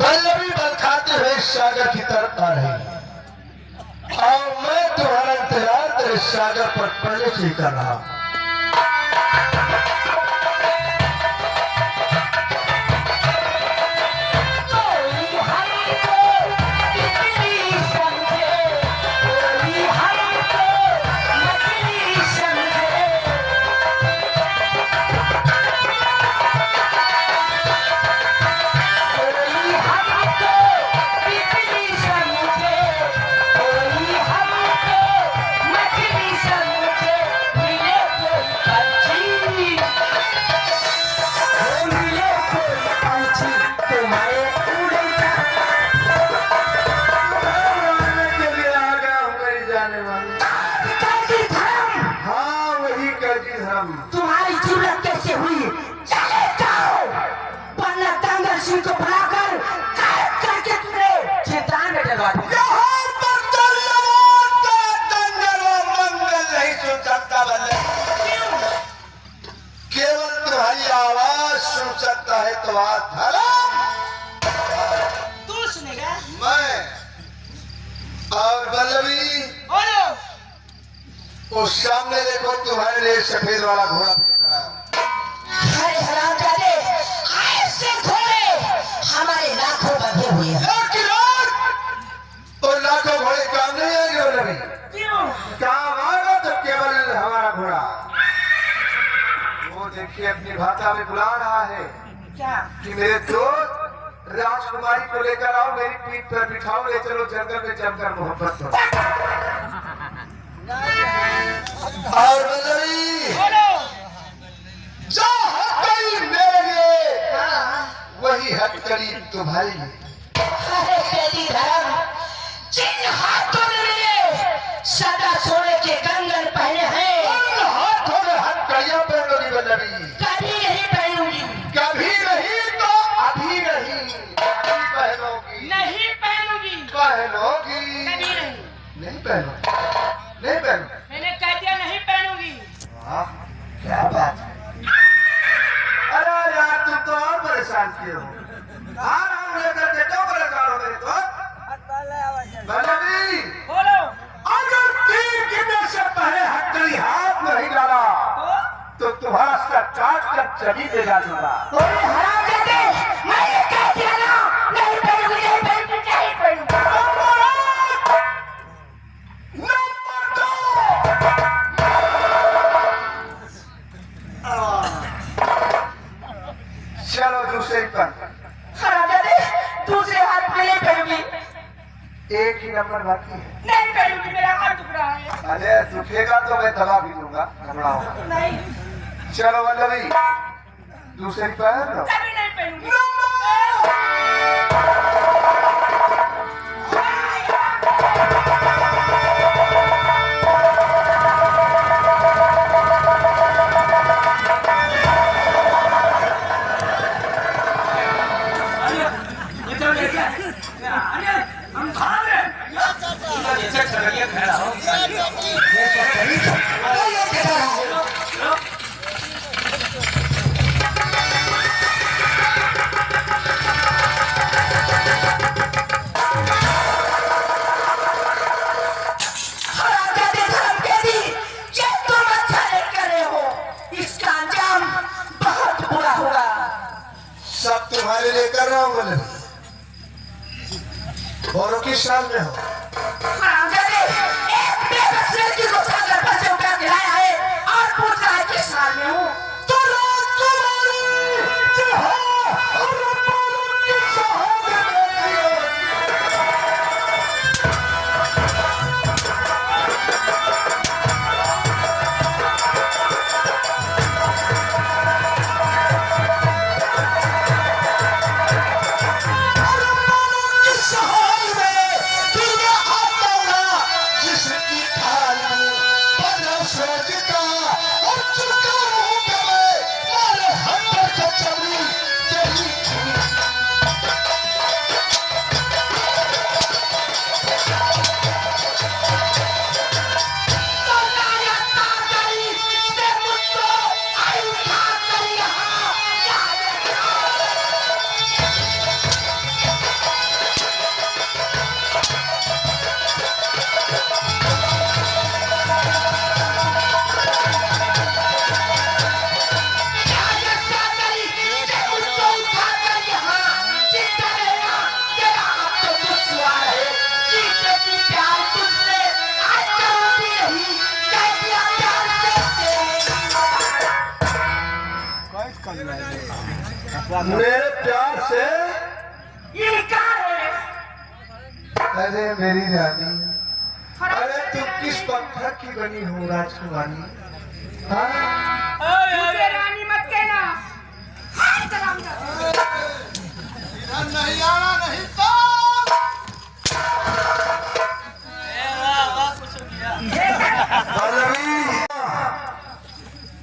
वल्लभी बल खाते हुए सागर की तरफ आ रही है और मैं तुम्हारा इंतजार तेरे सागर पर पहले से ही कर रहा हूं। तुम्हारी जरूरत कैसे हुई? चले जाओ, वरना दंगल सिंह को बुलाकर कैद करके तुमने चित्रान में डलवा दूंगा। मंगल नहीं सुन सकता बल्ले, केवल तुम्हारी आवाज सुन सकता है तो तू सुनेगा? मैं और वल्लभी बोलो। उस सामने देखो तुम्हारे लिए सफेद वाला घोड़ा भेज रहा है। अरे हरामजादे, ऐसे घोड़े हमारे लाखों बंधे हुए हैं। और लाखों घोड़े काम नहीं आएंगे वल्लभी। क्यों? काम आएगा तो केवल हमारा घोड़ा। वो देखिए अपनी भाषा में बुला रहा है क्या? कि मेरे दोस्त राजकुमारी को लेकर आओ, मेरी पीठ पर बिठाओ, ले चलो जंगल में जमकर मोहब्बत करो। और वल्लभी जो हथकड़ी मेरे लिए, वही हथकड़ी तुम्हारे लिए। अरे कैदी धर्म, जिन हाथों ने मेरे सदा सोने के कंगन पहने हैं, उन हाथों में हथकड़ियां पहनोगी वल्लभी। कभी नहीं पहनूंगी। कभी नहीं तो अभी नहीं, अभी पहनोगी। नहीं पहनूंगी। पहनोगी। कभी नहीं। नहीं पहनोगी, नहीं पहनोगी। मैंने कह दिया नहीं पहनूंगी। वाह, क्या बात है। अरे यार तुम तो और परेशान किए हो। आ रहा हूं लेकर के, क्यों परेशान हो मेरे दोस्त? वल्लभी, बोलो। अगर तीर गिरने से पहले हथकड़ी हाथ में नहीं डाला तो तुम्हारा सर काट कर चली देगा दूंगा। अरे हरामजादे, मैंने कह दिया ना, नहीं पहनूंगी, नहीं पहनूंगी, नहीं पहनूंगी। चलो दूसरे पर। हरामजादे, दूसरे हाथ में नहीं पहनूंगी। एक ही नंबर बाकी है। नहीं पहनूंगी, मेरा हाथ दुख रहा है। अरे दुखेगा तो मैं दवा भी दूंगा, घबराओ। नहीं, चलो वल्लभी, दूसरी पहन लो। कभी नहीं पहनूंगी। हम भाग रहे जैसे चढ़िया खड़ा हो हरामजादे धर्म कैदी, ये तुम अच्छा नहीं कर रहे हो। इसका अंजाम बहुत बुरा होगा। सब तुम्हारे लिए कर रहा हूँ वल्लभी। और किस साल में हो? हरामजादे, एक बेबस लड़की को सागर पर से उठा के लाया है और पूछ रहा है किस साल में हूँ। तो राजकुमारी जो है, और की शहादत देती है। जिसकी थाली पर सोचता और चुका मुंह मेरे प्यार से इनकार है। अरे मेरी रानी, अरे तुम किस पत्थर की बनी हो राजकुमारी? हाँ? मुझे रानी मत कहना। हाथ चलाऊंगा। नहीं आना नहीं तो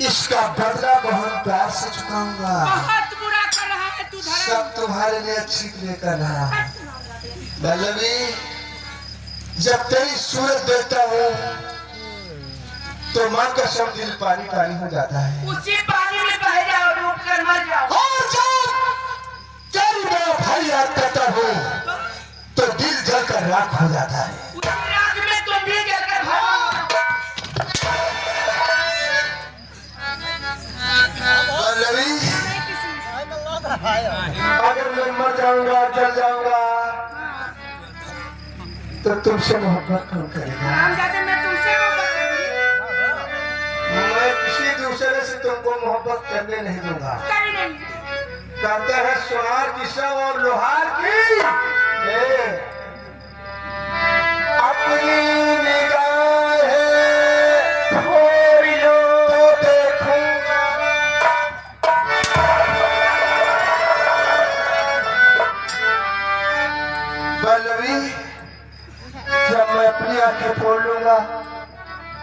इसका बदला बहुत प्यार से चुकाऊंगा। बहुत बुरा कर रहा है तू धर्म। सब तुम्हारे लिए अच्छी के लिए कर रहा है। बल्लवी, जब तेरी सूरत देखता हूँ तो मां का शब्द दिल पानी पानी हो जाता है। उसी पानी में बह जाओ, डूब कर मर जाओ। और जब तेरी मैं भाई याद करता हूँ तो दिल जलकर राख हो जाता है। उसी रात में तुम भी जलकर भस्म। बल्लवी, अगर मैं मर जाऊंगा, जल जाऊंगा तो तुमसे मोहब्बत कौन करेगा? रामजादे मैं तुमसे मोहब्बत करूंगी। मैं किसी दूसरे से तुमको मोहब्बत करने नहीं दूंगा। कभी नहीं। कहते हैं सोनार की सब और लोहार की अपनी निगाहें फोड़ लो तो देखूंगा। बल्लवी, जब मैं अपनी आंखें फोड़ लूंगा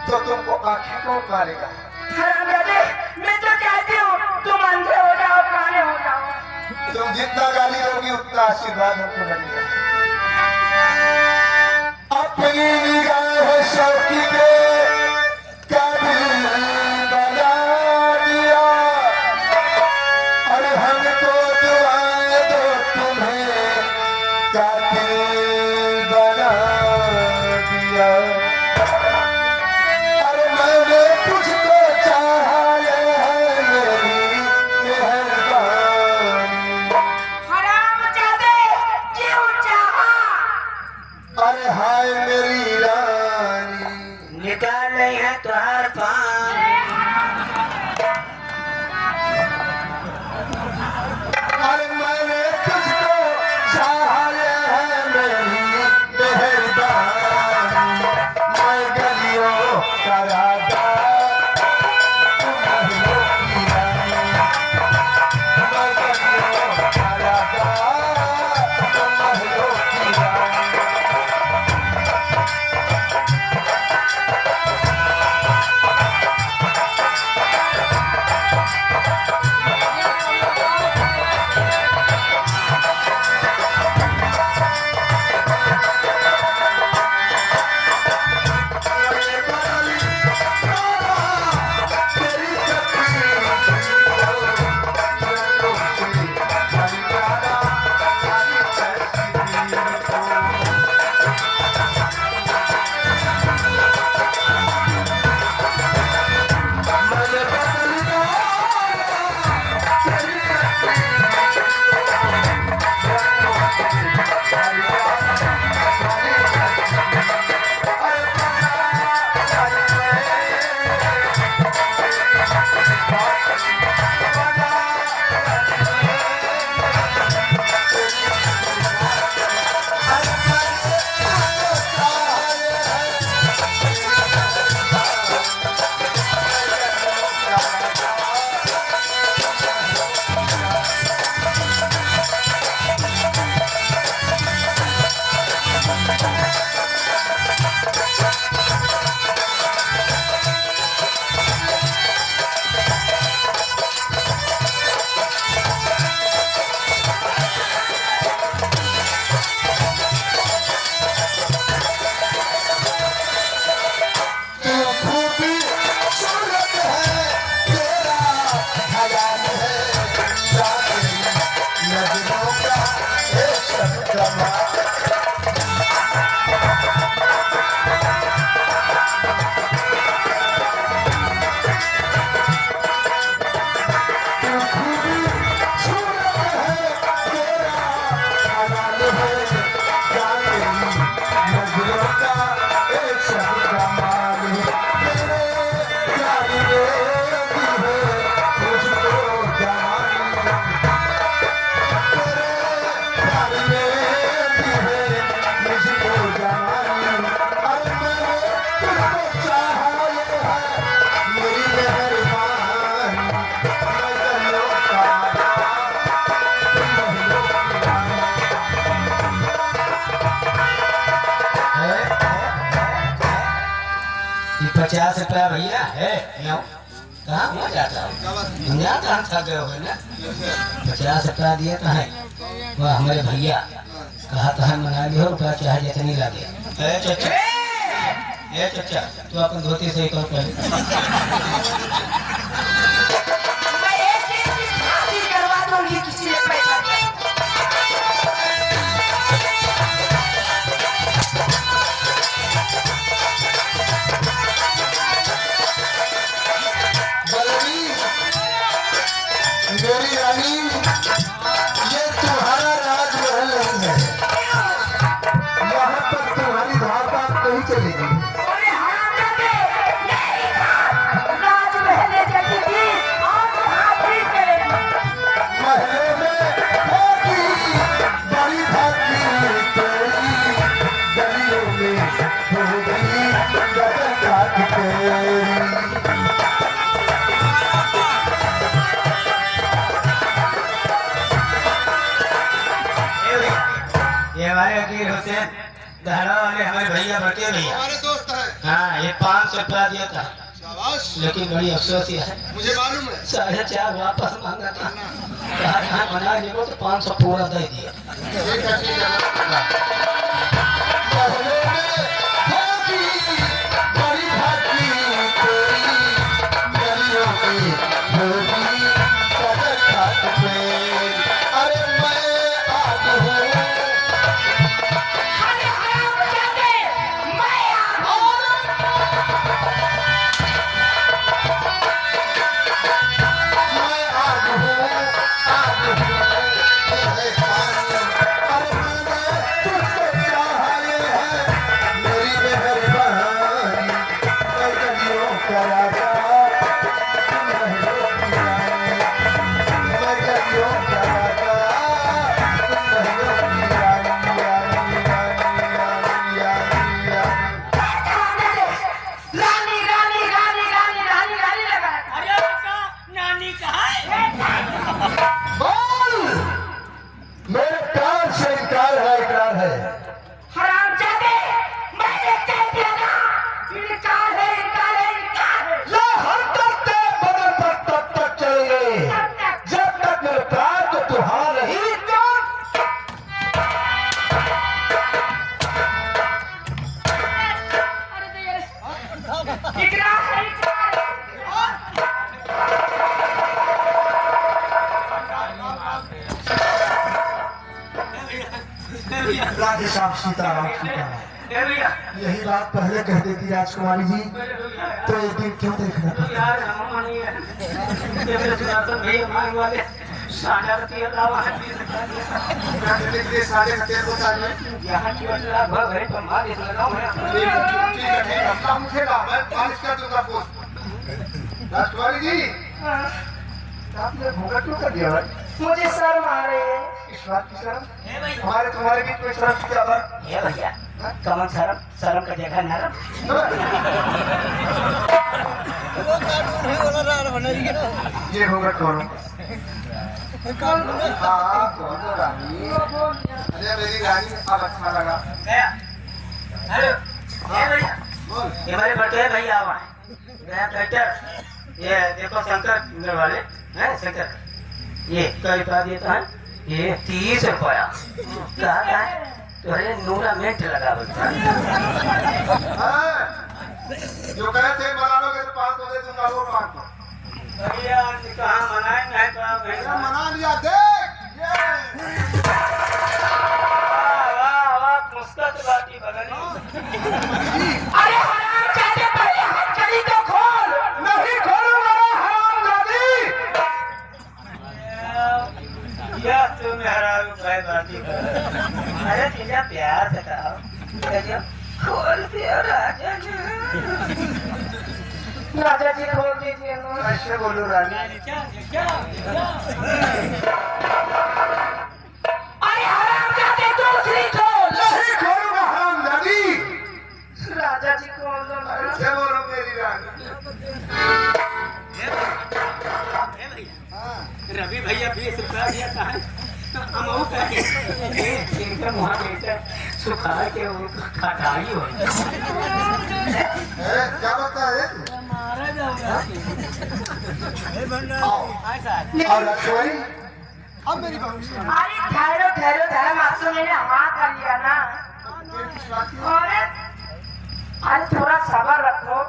तो तुमको आंखें कौन मारेगा? रामजादे मैं तो चाहती हूँ तुम अंधे हो जाओ, काले हो जाओ। तुम जितना गाली दोगी उतना आशीर्वाद हमको मिलेगा। अपनी निगाह शौकी के काबिल बना दिया और हमको दुआएं दो तुम्हें काबिल बना दिया। अरे मैंने तुझको चाहा है मेरी मेहरबानी। हरामजादे क्यों चाहा? अरे हाय मेरी रानी, निकाल नहीं है तुहार पान। अरे मैंने तुझको चाहा है मेरी मेहरबानी। मैं गलियों का राजा, तुम महलों की रानी। मैं गलियों का राजा, तुम महलों की रानी। 50 रुपया भैया है लो। कहाँ हुआ जाता है दुनिया कहाँ थक गए हो ना 50 रुपया दिए तो है वह हमारे भैया कहा तो है मना लियो रुपया चाहे जितनी लगे ए चचा तू अपन धोती सही कर पहले मैं एक दिन की शादी करवा दूंगी किसी ने पैसा दिया मेरी रानी ये तुम्हारा राजमहल नहीं है यहाँ पर तुम्हारी धार बात नहीं चलेगी अरे हरामजादे नहीं राजमहल में चलती थी और हाथी चले महलों में होगी बड़ी भागी तेरी गलियों में होगी गदर खाकी तेरी ये हमारे वकील हुसैन दहरा वाले हमारे भैया बटे भैया हमारे दोस्त हैं। हाँ ये 500 रुपया दिया था शाबाश, लेकिन बड़ी अफसोस ये है मुझे मालूम है। 4.5 वापस मांगा था कहा कहाँ बना लियो तो 500 पूरा दे दिया ठीक है, ठीक है। महलों में होगी बड़ी भागी तेरी गलियों में होगी गदर खाकी तेरी अरे मैं आज हूँ अरे हरामजादे मैं हूं मैं आज हूँ ये पानी अरे मैंने तुझको चाहा ये है मेरी मेहरबानी मैं गलियों का राजा तुम महलों की रानी मैं गलियों का राजा तुम महलों की रानी रानी रानी रानी रानी रानी रानी रानी रानी रानी रानी रानी लगा अरे बेटा नानी कहाँ है बोल मेरे प्यार से इनकार है हरामजादे मैंने कह दिया ना इनकार है ये हम तक ते बदल पर तब तक चलेंगे जब तक मेरे प्यार को तुहार नहीं इकरार है इकरार राधे श्याम सीताराम सीताराम ए भैया यही बात पहले कह देती राजकुमारी जी तो एक दिन क्यों देखना पड़ता यार हम नहीं है ये मेरे सुनाता भैया मांग वाले साझा करती है लावा साढ़े खतेर को चाहिए। यहाँ की वजह भग है तो मार इस लगाओ है ठीक है, ठीक है, ठीक है। अपना उठेगा, मैं मालिश कर दूंगा पोस्ट। राजकुमारी जी, आपने घूंघट क्यों कर दिया भाई? मुझे शर्म आ रही है इस बात की शर्म? हमारे तुम्हारे बीच में शर्म की क्या बात? ये भैया कमन शर्म का जगह नरम ये घूंघट कौन? हाँ, कौन है रानी? अरे मेरी रानी, अब अच्छा लगा। गया अरे ए भैया बोल। ये हमारे बटे भैया हुआ गया ट्रैक्टर ये देखो शंकर वाले हैं शंकर ये कई रुपया देता है ये 30 रुपया कहा है अरे नूरा मिनट लगा बोलता हाँ, जो कहे थे मना लोगे तो 500 दे दूंगा, वो 500। भैया कहाँ मनाए नहीं तो मेरा भैया मना लिया, देख ये। वाह वाह मुस्कुराती बाटी बगल अरे हरामजादे पहले हथकड़ी तो खोल नहीं खोलूंगा हरामजादी या तू मेरा रुपए बाटी अरे तेरा प्यार से कहो खोल दिया राजा राजा जी खोल दीजिए ना ऐसे बोलो रानी। अरे हरामजादे दूसरी खोल नहीं खोलूंगा हरामजादी राजा जी खोल दो ना ऐसे बोलो मेरी रानी। रवि भैया 20 रुपया दिया था हम वो कहे इनका मुहा बेटा सुखा के वो खटाई हो क्या बता है मारा जाऊंगा और लक्ष्मणी अब मेरी बहू से अरे ठहरो ठहरो ठहरो मासूम मैंने हाँ कर लिया ना अरे थोड़ा सब्र रखो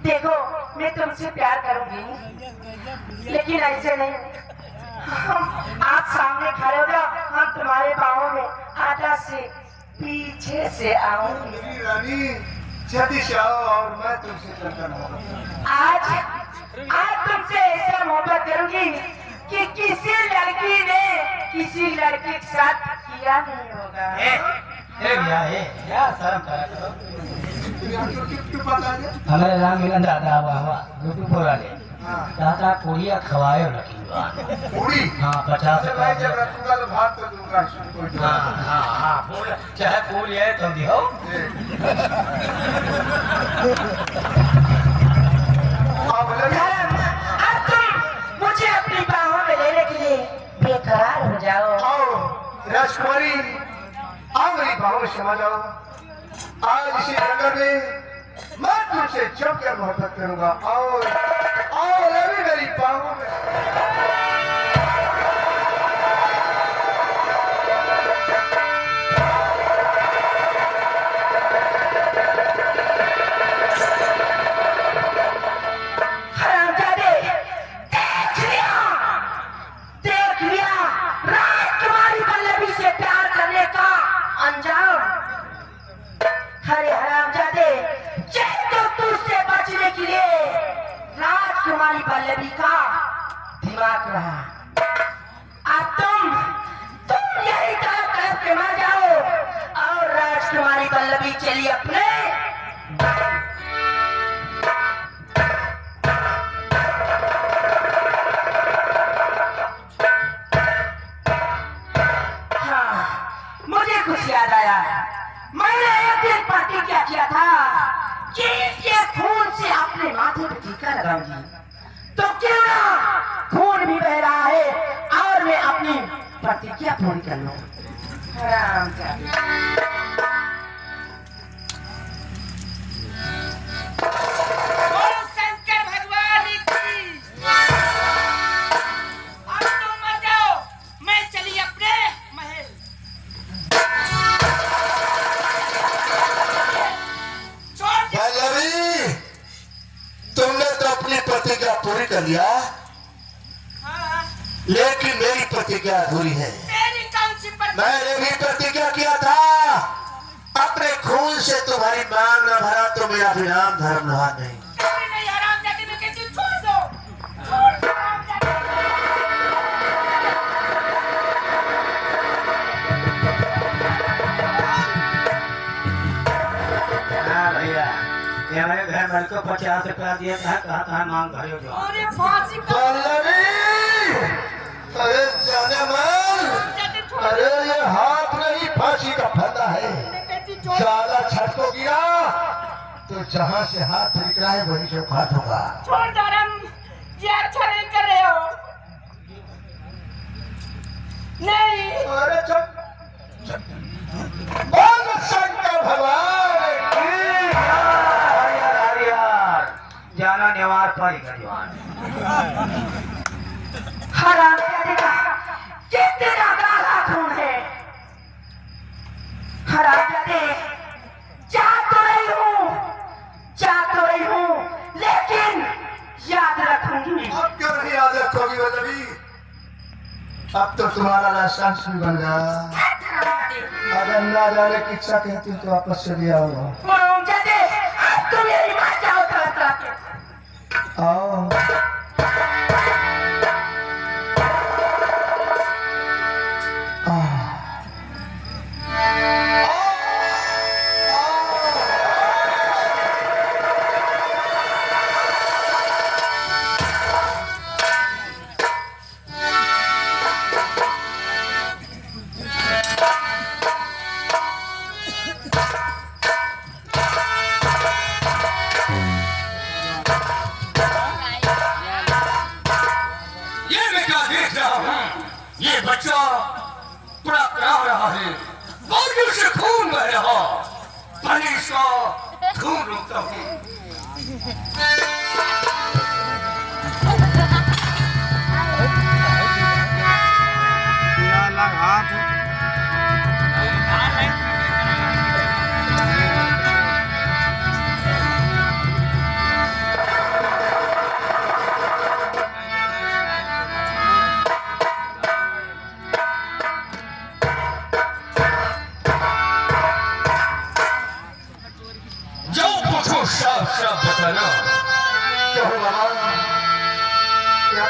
देखो मैं तुमसे प्यार करूंगी लेकिन ऐसे नहीं आप सामने खड़े हो जाओ हम तुम्हारे बाहों में आधा से पीछे से आऊंगी मेरी रानी जल्दी से आओ और मैं तुमसे चलकर रहूंगा। आज तुमसे ऐसा मोहब्बत करूंगी कि किसी लड़की ने किसी लड़के के साथ किया नहीं होगा क्या शर्म करा करो तू पता है हमारे राम मिलन दादा हुआ यूट्यूब पर वाले दादा पूड़िया खवाए लगी पूरी हाँ 50 मैं जब रखूंगा तो भात तो दूंगा कोई तो हाँ हाँ हाँ फूल चाहे फूल है तो दिहो अब लगे अब तुम मुझे अपनी बाहों में लेने के लिए बेकरार हो जाओ आओ राजकुमारी आओ मेरी बाहों में समा जाओ आज इसी नगर में मैं तुमसे जमकर मोहब्बत करूंगा आओ आओ रवि मेरी बाहों में हरामजादे देख लिया राजकुमारी पल्लवी से प्यार करने का अंजाम हरे हरामजादे तो तुझसे बचने के लिए राजकुमारी पल्लवी का दिमाग रहा अब तुम यही तड़प तड़प के मर जाओ और राजकुमारी पल्लवी चली अपने मुझे कुछ याद आया मैंने एक दिन प्रतिज्ञा किया था कि इसके खून से अपने माथे पे टीका लगाऊंगी तो क्यों ना खून भी बह रहा है और मैं अपनी प्रतिज्ञा पूरी कर लूं आराम से बोलो शंकर भगवान की अब तुम मर जाओ मैं चली अपने महल छोड़ दे पल्लवी तुमने तो अपनी प्रतिज्ञा पूरी कर लिया हाँ, लेकिन मेरी प्रतिज्ञा अधूरी है मेरी कौन सी पर मैंने भी प्रतिज्ञा किया था अपने खून से तुम्हारी मांग न भरा तो मेरा भी नाम धर्मनाथ नहीं कभी नहीं हराम जाती मैं कहती हूँ, छोड़ दो हरामजादी। हाँ भैया ये हमारे घर वाले को 50 रुपया दिया था कहा मांग भरो जो अरे फांसी का पल्लवी अरे जाने मन जाती छोड़ अरे ये हाथ नहीं फांसी का फंदा है मैं कहती हूँ, छोड़ ज्यादा छटको गिरा तो जहाँ से हाथ निकला है वहीं से फाट होगा छोड़ दो राम ये अच्छा नहीं कर रहे हो नहीं अरे चुप बोल शंकर भगवान की जाना नेवार पाई गजवान हरामजादे का कितना काला खून है हरामजादे जा तो रही हूँ लेकिन याद रखूंगी अब क्यों नहीं याद रखोगी पल्लवी अब तो तुम्हारा लाइसेंस भी बन गया अगर ना जाने की इच्छा कहती तो वापस चली आओ हरामजादे अब तुम यही मर जाओ तड़प के आओ ये मैं क्या देख रहा हूँ ये बच्चा बड़ा करा रहा है बाजू से खून बह रहा, पहले इसका खून रोकता हूँ। जो पूछो साफ साफ बताना, कहो बाबा,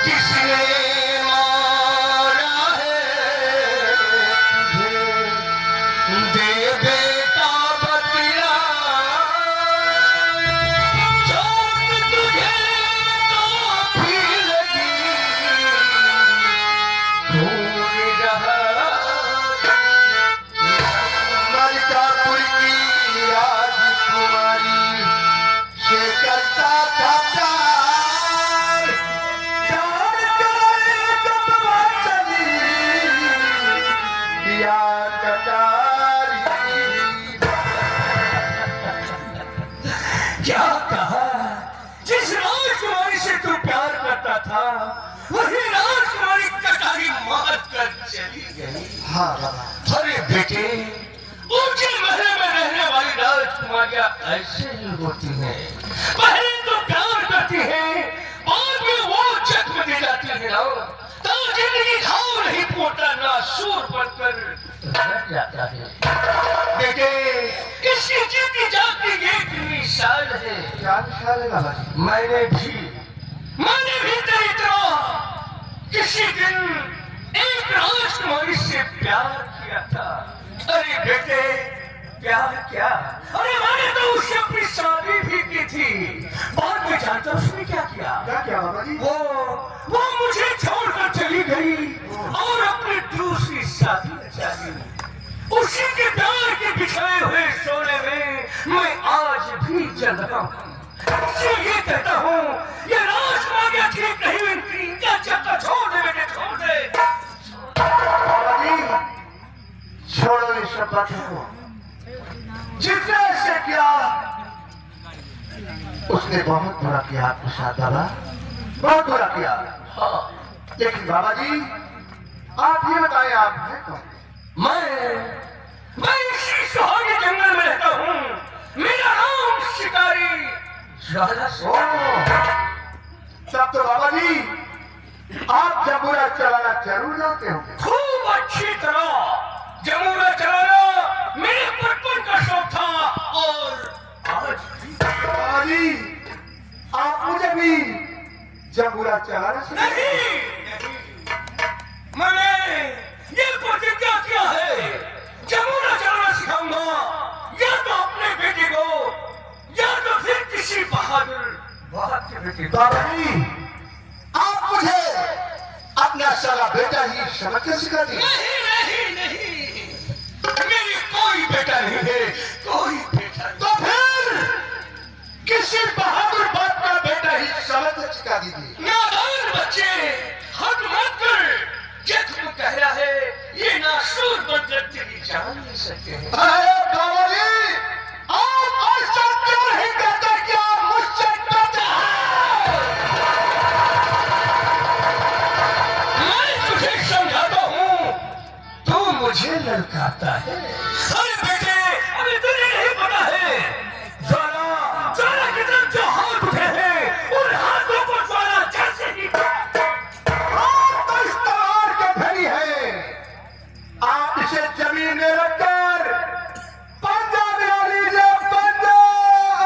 किसने मारा है, दे बेटा बतला, चोट तुझे काफी लगी, भूल रहा मलकापुर की राजकुमारी से करता था प्यार, प्यार करे कब चली दिया कटारी। क्या कहा? जिस राजकुमारी से तू प्यार करता था, वही राजकुमारी कटारी मार कर चली गई। हाँ बाबा, अरे बेटे, ऊंचे महल में रहने वाली राजकुमारियां ऐसे ही होती हैं। पहले तो प्यार करती हैं, बाद में वो जख्म दे जाती है ना, तो जिंदगी घाव नहीं पोता ना सूर बनकर रह जाता है। बेटे, इसकी जीती जाती एक मिसाल है। क्या मिसाल है बाबा जी? मैंने भी तेरी तरह किसी दिन एक राजकुमारी से प्यार किया था। अरे बेटे, प्यार क्या? अरे मैंने तो उससे अपनी शादी भी की थी। बाद में जानता उसने क्या किया? क्या क्या बाबा जी? वो मुझे छोड़कर चली गई और अपनी दूसरी शादी रचा ली। उसी के प्यार के बिछाए हुए सोने में मैं आज भी जल रहा हूँ। इसलिए कहता हूँ, ये राजकुमारियां ठीक नहीं मिलती, इनका चक्कर छोड़ दे बेटे, छोड़ दे। बाबा जी, छोड़ो इस सब बातों को। जितना से किया उसने बहुत बुरा किया आपके साथ बाबा, बहुत बुरा किया। लेकिन बाबा जी, आप ये बताएं, आप हैं कौन? मैं इसी सुहाने जंगल में रहता हूँ। मेरा नाम शिकारी राजा तब तो बाबा जी आप जबूरा चलाना जरूर जानते होंगे। खूब अच्छी तरह जमूरा चलाना मेरे बचपन का शौक था और आज भी। बाबा जी, आप मुझे भी जबूरा चलाना सिखाएं। नहीं, मैंने ये प्रतिज्ञा किया है, जमूरा चलाना सिखाऊंगा, या तो अपने बेटे को या तो फिर किसी बहादुर के बेटे को। बाबा जी, आप मुझे अपना सारा बेटा ही समझ के सिखा दिए। नहीं, मेरी कोई बेटा नहीं है, कोई बेटा नहीं। तो फिर किसी बहादुर बाप का बेटा ही समझ के सिखा दीजिए। नादान बच्चे, हद मत कर। जख्म कह रहा है, ये नासूर बनकर तेरी जान ले सकते हैं। अरे बाबा जी, आप ऐसा क्यों नहीं कहते कि आप मुझसे डरते हैं? मैं तुझे समझाता हूँ, तू मुझे ललकारता है। अरे बेटे, अभी तुझे नहीं पता है, ज्वाला की तरफ जो हाथ उठे हैं, उन हाथों को ज्वाला जैसे ही आप तो इस तलवार के धनी हैं। आप इसे जमीन में रखकर पंजा मिला लीजिए, पंजा।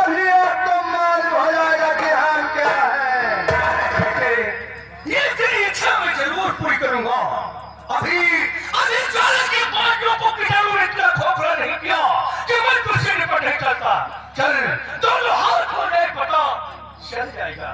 अभी आपको मालूम हो जाएगा कि हाल क्या है। ये तेरी इच्छा मैं जरूर पूरी करूंगा। अभी ज्वाला के बागियों को कीटाणु ने इतना खोखला नहीं किया कि मैं तुझसे निपट नहीं सकता। चल, दोनों हाथ हो जाए, पता चल जाएगा।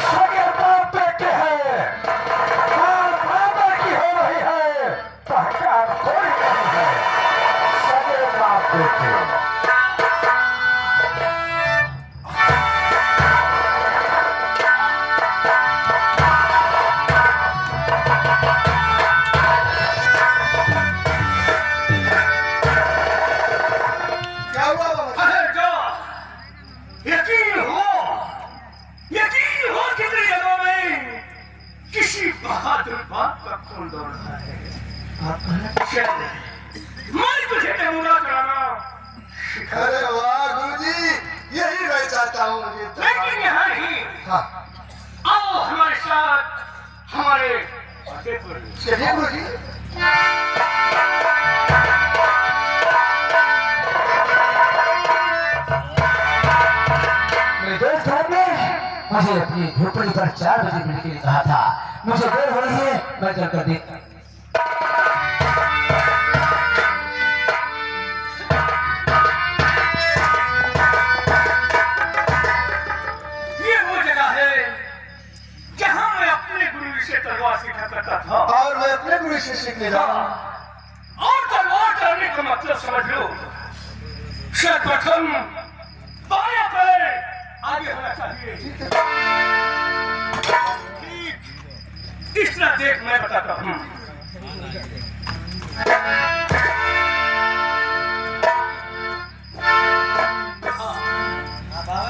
सो यकीन हो कितनी जगहों में किसी बहादुर बाप का खून दौड़ रहा है। चल, मैं तुझे नमूना कराना अरे वाह गुरुजी, यही मैं चाहता हूँ। मुझे तो लेकिन यहाँ नहीं, हाँ, आओ हमारे साथ हमारे अड्डे पर। चलिए गुरुजी। मेरे दोस्त साहब ने मुझे अपनी झोपड़ी पर 4 बजे मिलने के लिए कहा था। मुझे देर हो रही है, मैं चलकर देखता हूं। ये वो जगह है जहाँ मैं अपने गुरु से तलवार सीखा करता था। और मैं अपने गुरु से सीखने जाऊँ। और तलवार चलाने का मतलब समझ लो, सर्वप्रथम बायां पैर आगे होना चाहिए। ठीक इस तरह देख, मैं बताता हूँ।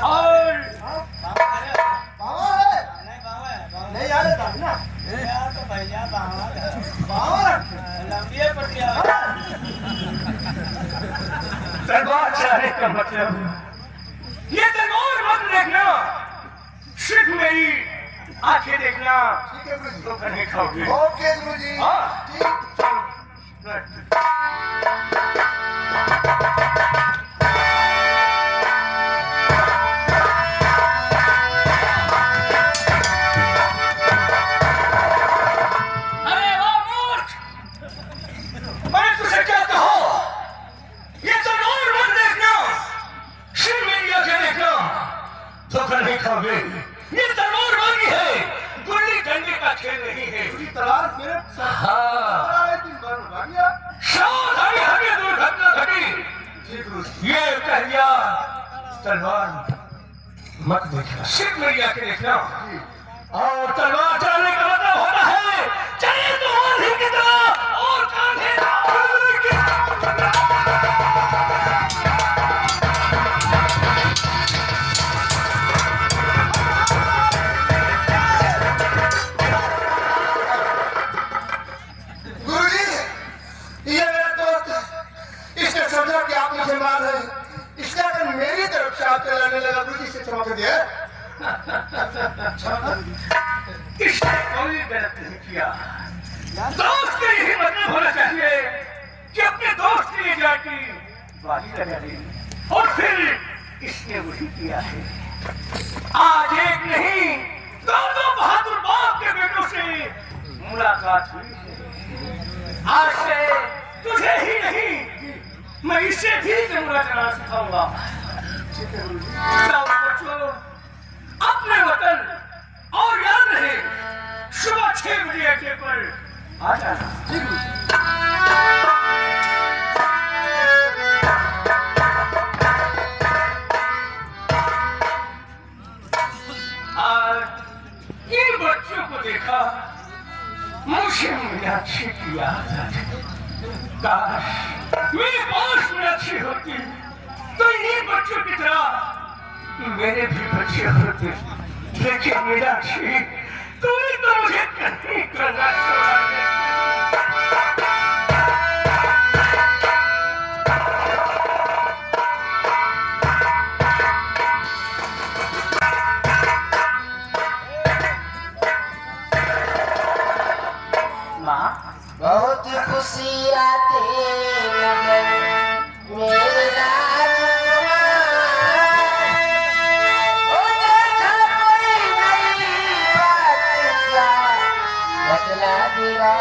और बाबा है नहीं यार था ना बाबा तलवार चलाने का मतलब, ये तलवार मत देखना, सिर्फ मेरी आंखें देखना। ठीक है गुरुजी। तो नहीं खाओगे। ओके गुरुजी। हाँ। ठीक। अरे वाह मूर्ख, मैं तुझे क्या कहूँ, ये तलवार मत देखना, सिर्फ मेरी आंखें देखना, धोखा नहीं खाओगे। ये तलवार मांगी है, गुल्ली डंडे का खेल नहीं है। तलाश मेरे हाँ, सावधानी हमें दुर्घटना घटी। ठीक गुरुजी। ये कहिया तलवार मत देखना, सिर्फ मेरी आंखें देखना। और तलवार चलाने का मतलब होता है चले तो आंधी की तरह और कांधे गुरुजी, ये मेरा दोस्त, इसने समझा कि आप मुसलमान हैं, इसलिए अगर मेरी तरफ से आपसे लड़ने लगा। गुरुजी से क्षमा कर दिया। इसने कोई गलत नहीं किया। दोस्त का यही मतलब होना चाहिए कि अपने दोस्त के लिए जाके बाजी लगा दी, और फिर इसने वही किया है। आज एक नहीं, दो बहादुर बाप के बेटों से मुलाकात हुई है। आज से तुझे ही नहीं, मैं इसे भी नमूना चलाना सिखाऊंगा। जाओ बच्चों, अपने वतन, और याद रहे सुबह 6 बजे अड्डे पर आ जाना। आज इन बच्चों को देखा, मुझे मीनाक्षी की याद आ गई। काश मेरे पास मीनाक्षी होती तो इन्हीं बच्चों की तरह मेरे भी बच्चे होते। लेकिन मीनाक्षी, तूने तो मुझे कहीं करना छोड़ा है। माँ, बहुत खुशी आती नजर मेरे राजकुमार। ओ देखा कोई नई बात क्या बतला दिया।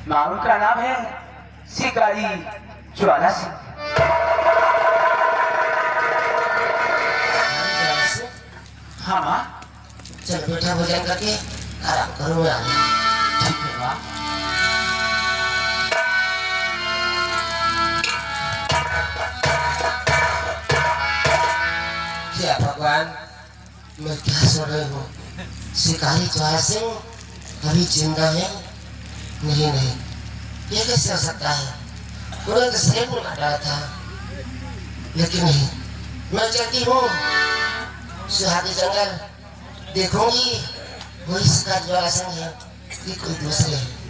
माँ का नाम है शिकारी ज्वाला सिंह। हाँ माँ। चल बेटा भोजन करके आराम करो मैं आया। ठीक है माँ। क्या भगवान, मैं क्या सुन रही हूँ? शिकारी ज्वाला सिंह अभी जिंदा है? नहीं नहीं, ये कैसे हो सकता है? उन्होंने तो शरीर में हटाया था। लेकिन नहीं, मैं चलती हूँ सुहागी जंगल, देखूंगी वही शिकारी ज्वाला सिंह है कि कोई दूसरे है।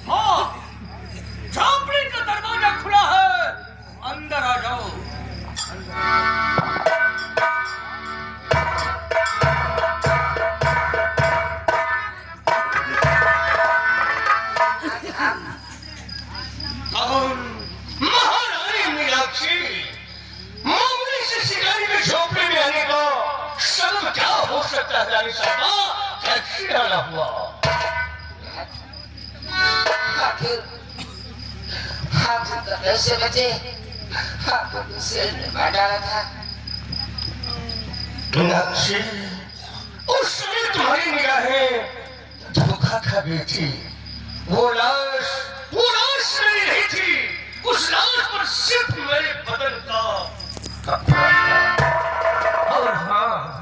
हाँ, झोपड़ी का दरवाजा खुला है, अंदर आ जाओ। महारानी मीनाक्षी, मामूली से शिकारी के झोपड़े में आने का सबब क्या हो सकता है? रानी साहबा, कैसे आना हुआ? आखिर तो कैसे बचे? आपको शेर ने मार डाला था। मीनाक्षी, उस समय तुम्हारी निगाहें धोखा खा गई थी। वो लाश मेरी नहीं थी। उस लाश पर सिर्फ मेरे बदन का कपड़ा था। और हाँ,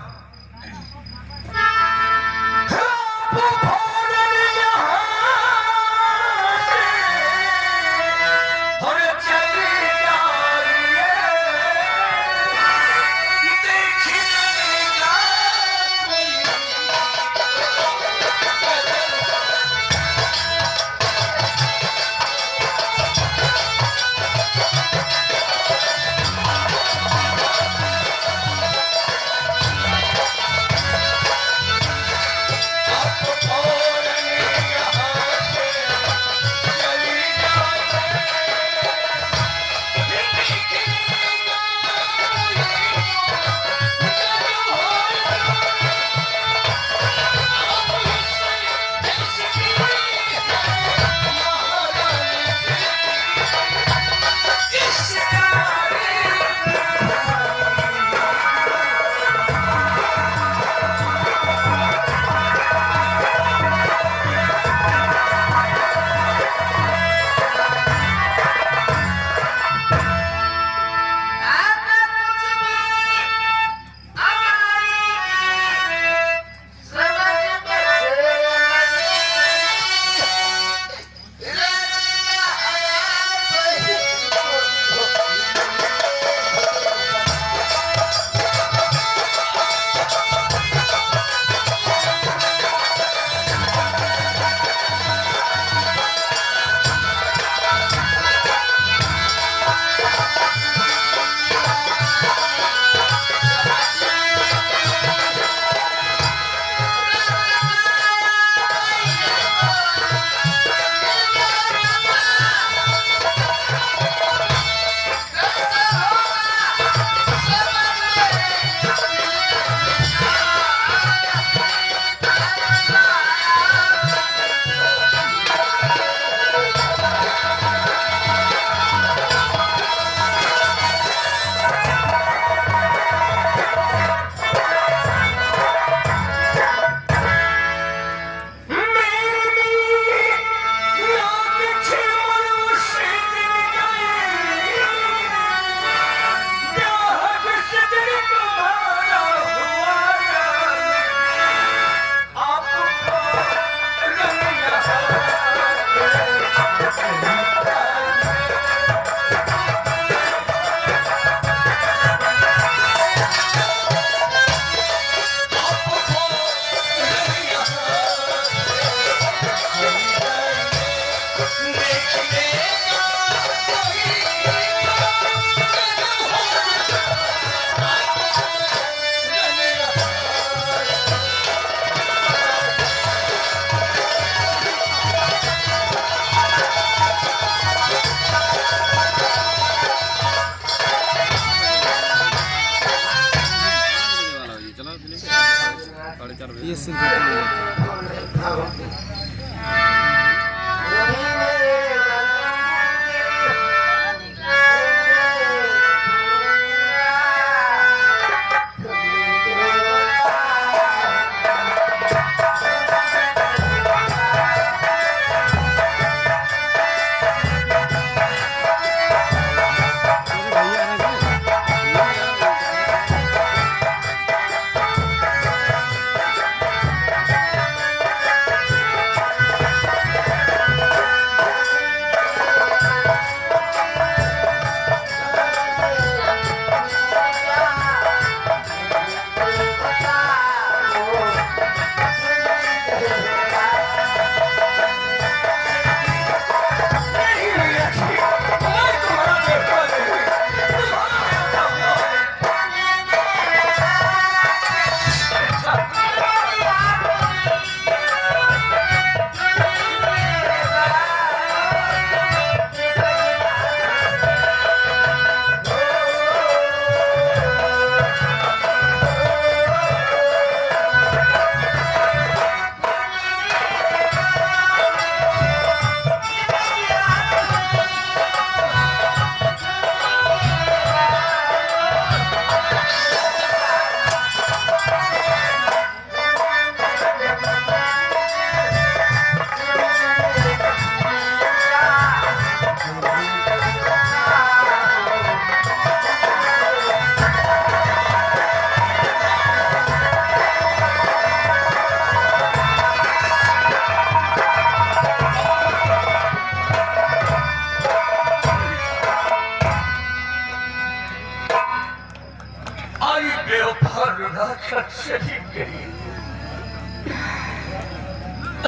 शहीद गई।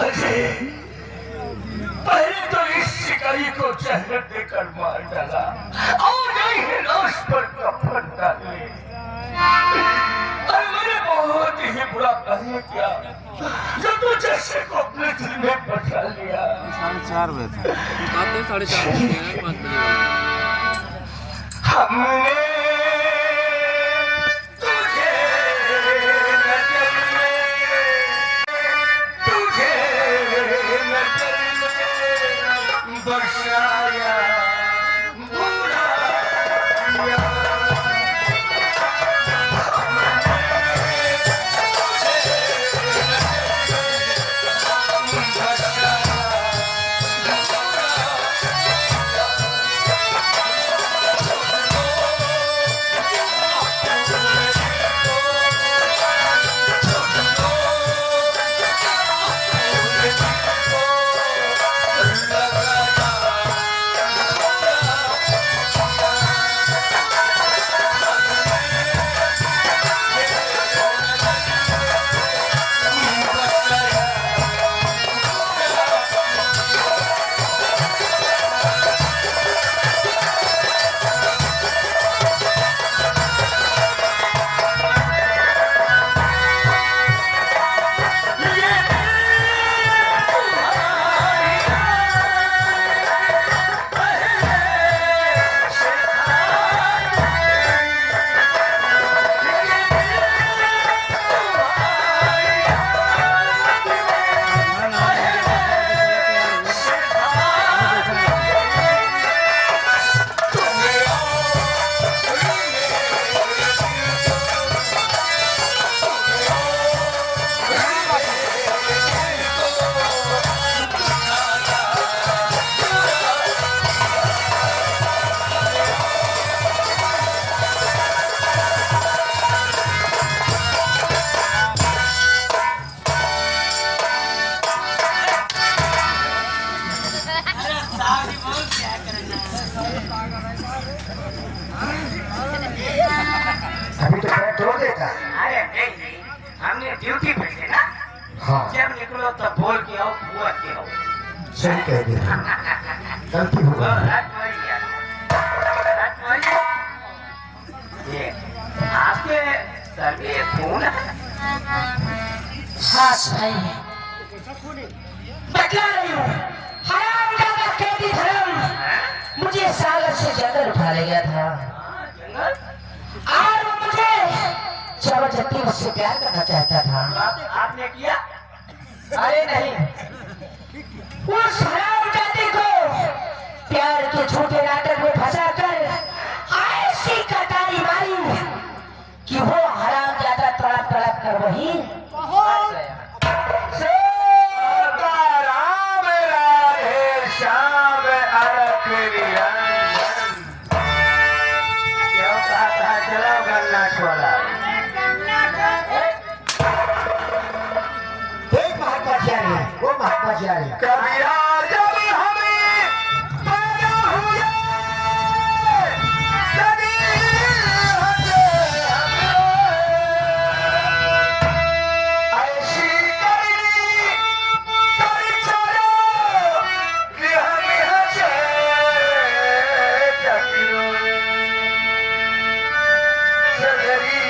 अजय पहले तो इस शिकारी को जहर देकर मार डाला और नहीं लाश पर कफन डाले। और मैंने बहुत ही बुरा कार्य किया जो तू जैसे को अपने दिल में बसा लिया। 4:30 बजे था, आते 4:30 बजे 5 बजे हमने बरसाया बुरा अभी तो मैं तोड़ देता। अरे नहीं, हमने ड्यूटी पे थे ना। हाँ जब निकलो तो बोल के आओ, बुआ के आओ। सही कह दिया, गलती हो गई। ये आपके सर में ये खून है? हाँ भाई बतला रही हूँ। हराम का कैदी धर्म मुझे सागर से जंगल उठा ले गया था जंगल? और वो मुझे जबरदस्ती उससे प्यार करना चाहता था। आपने किया? अरे नहीं, उस हरामजादी को प्यार के झूठे नाटक में फंसाकर ऐसी कटारी मारी कि वो हरामजादा तड़प तड़प कर वही राम राधे श्याम अरख निरंजन। क्यों कहा था चलो गन्ना छोड़ा। एक महात्मा जी आ रहे हैं, वो महात्मा जी आ रहे हैं। कबीरा जब हमें पैदा हुए लगी हंसे हमें। ऐसी करी चलो कि हम हंसे चकियों। सगरी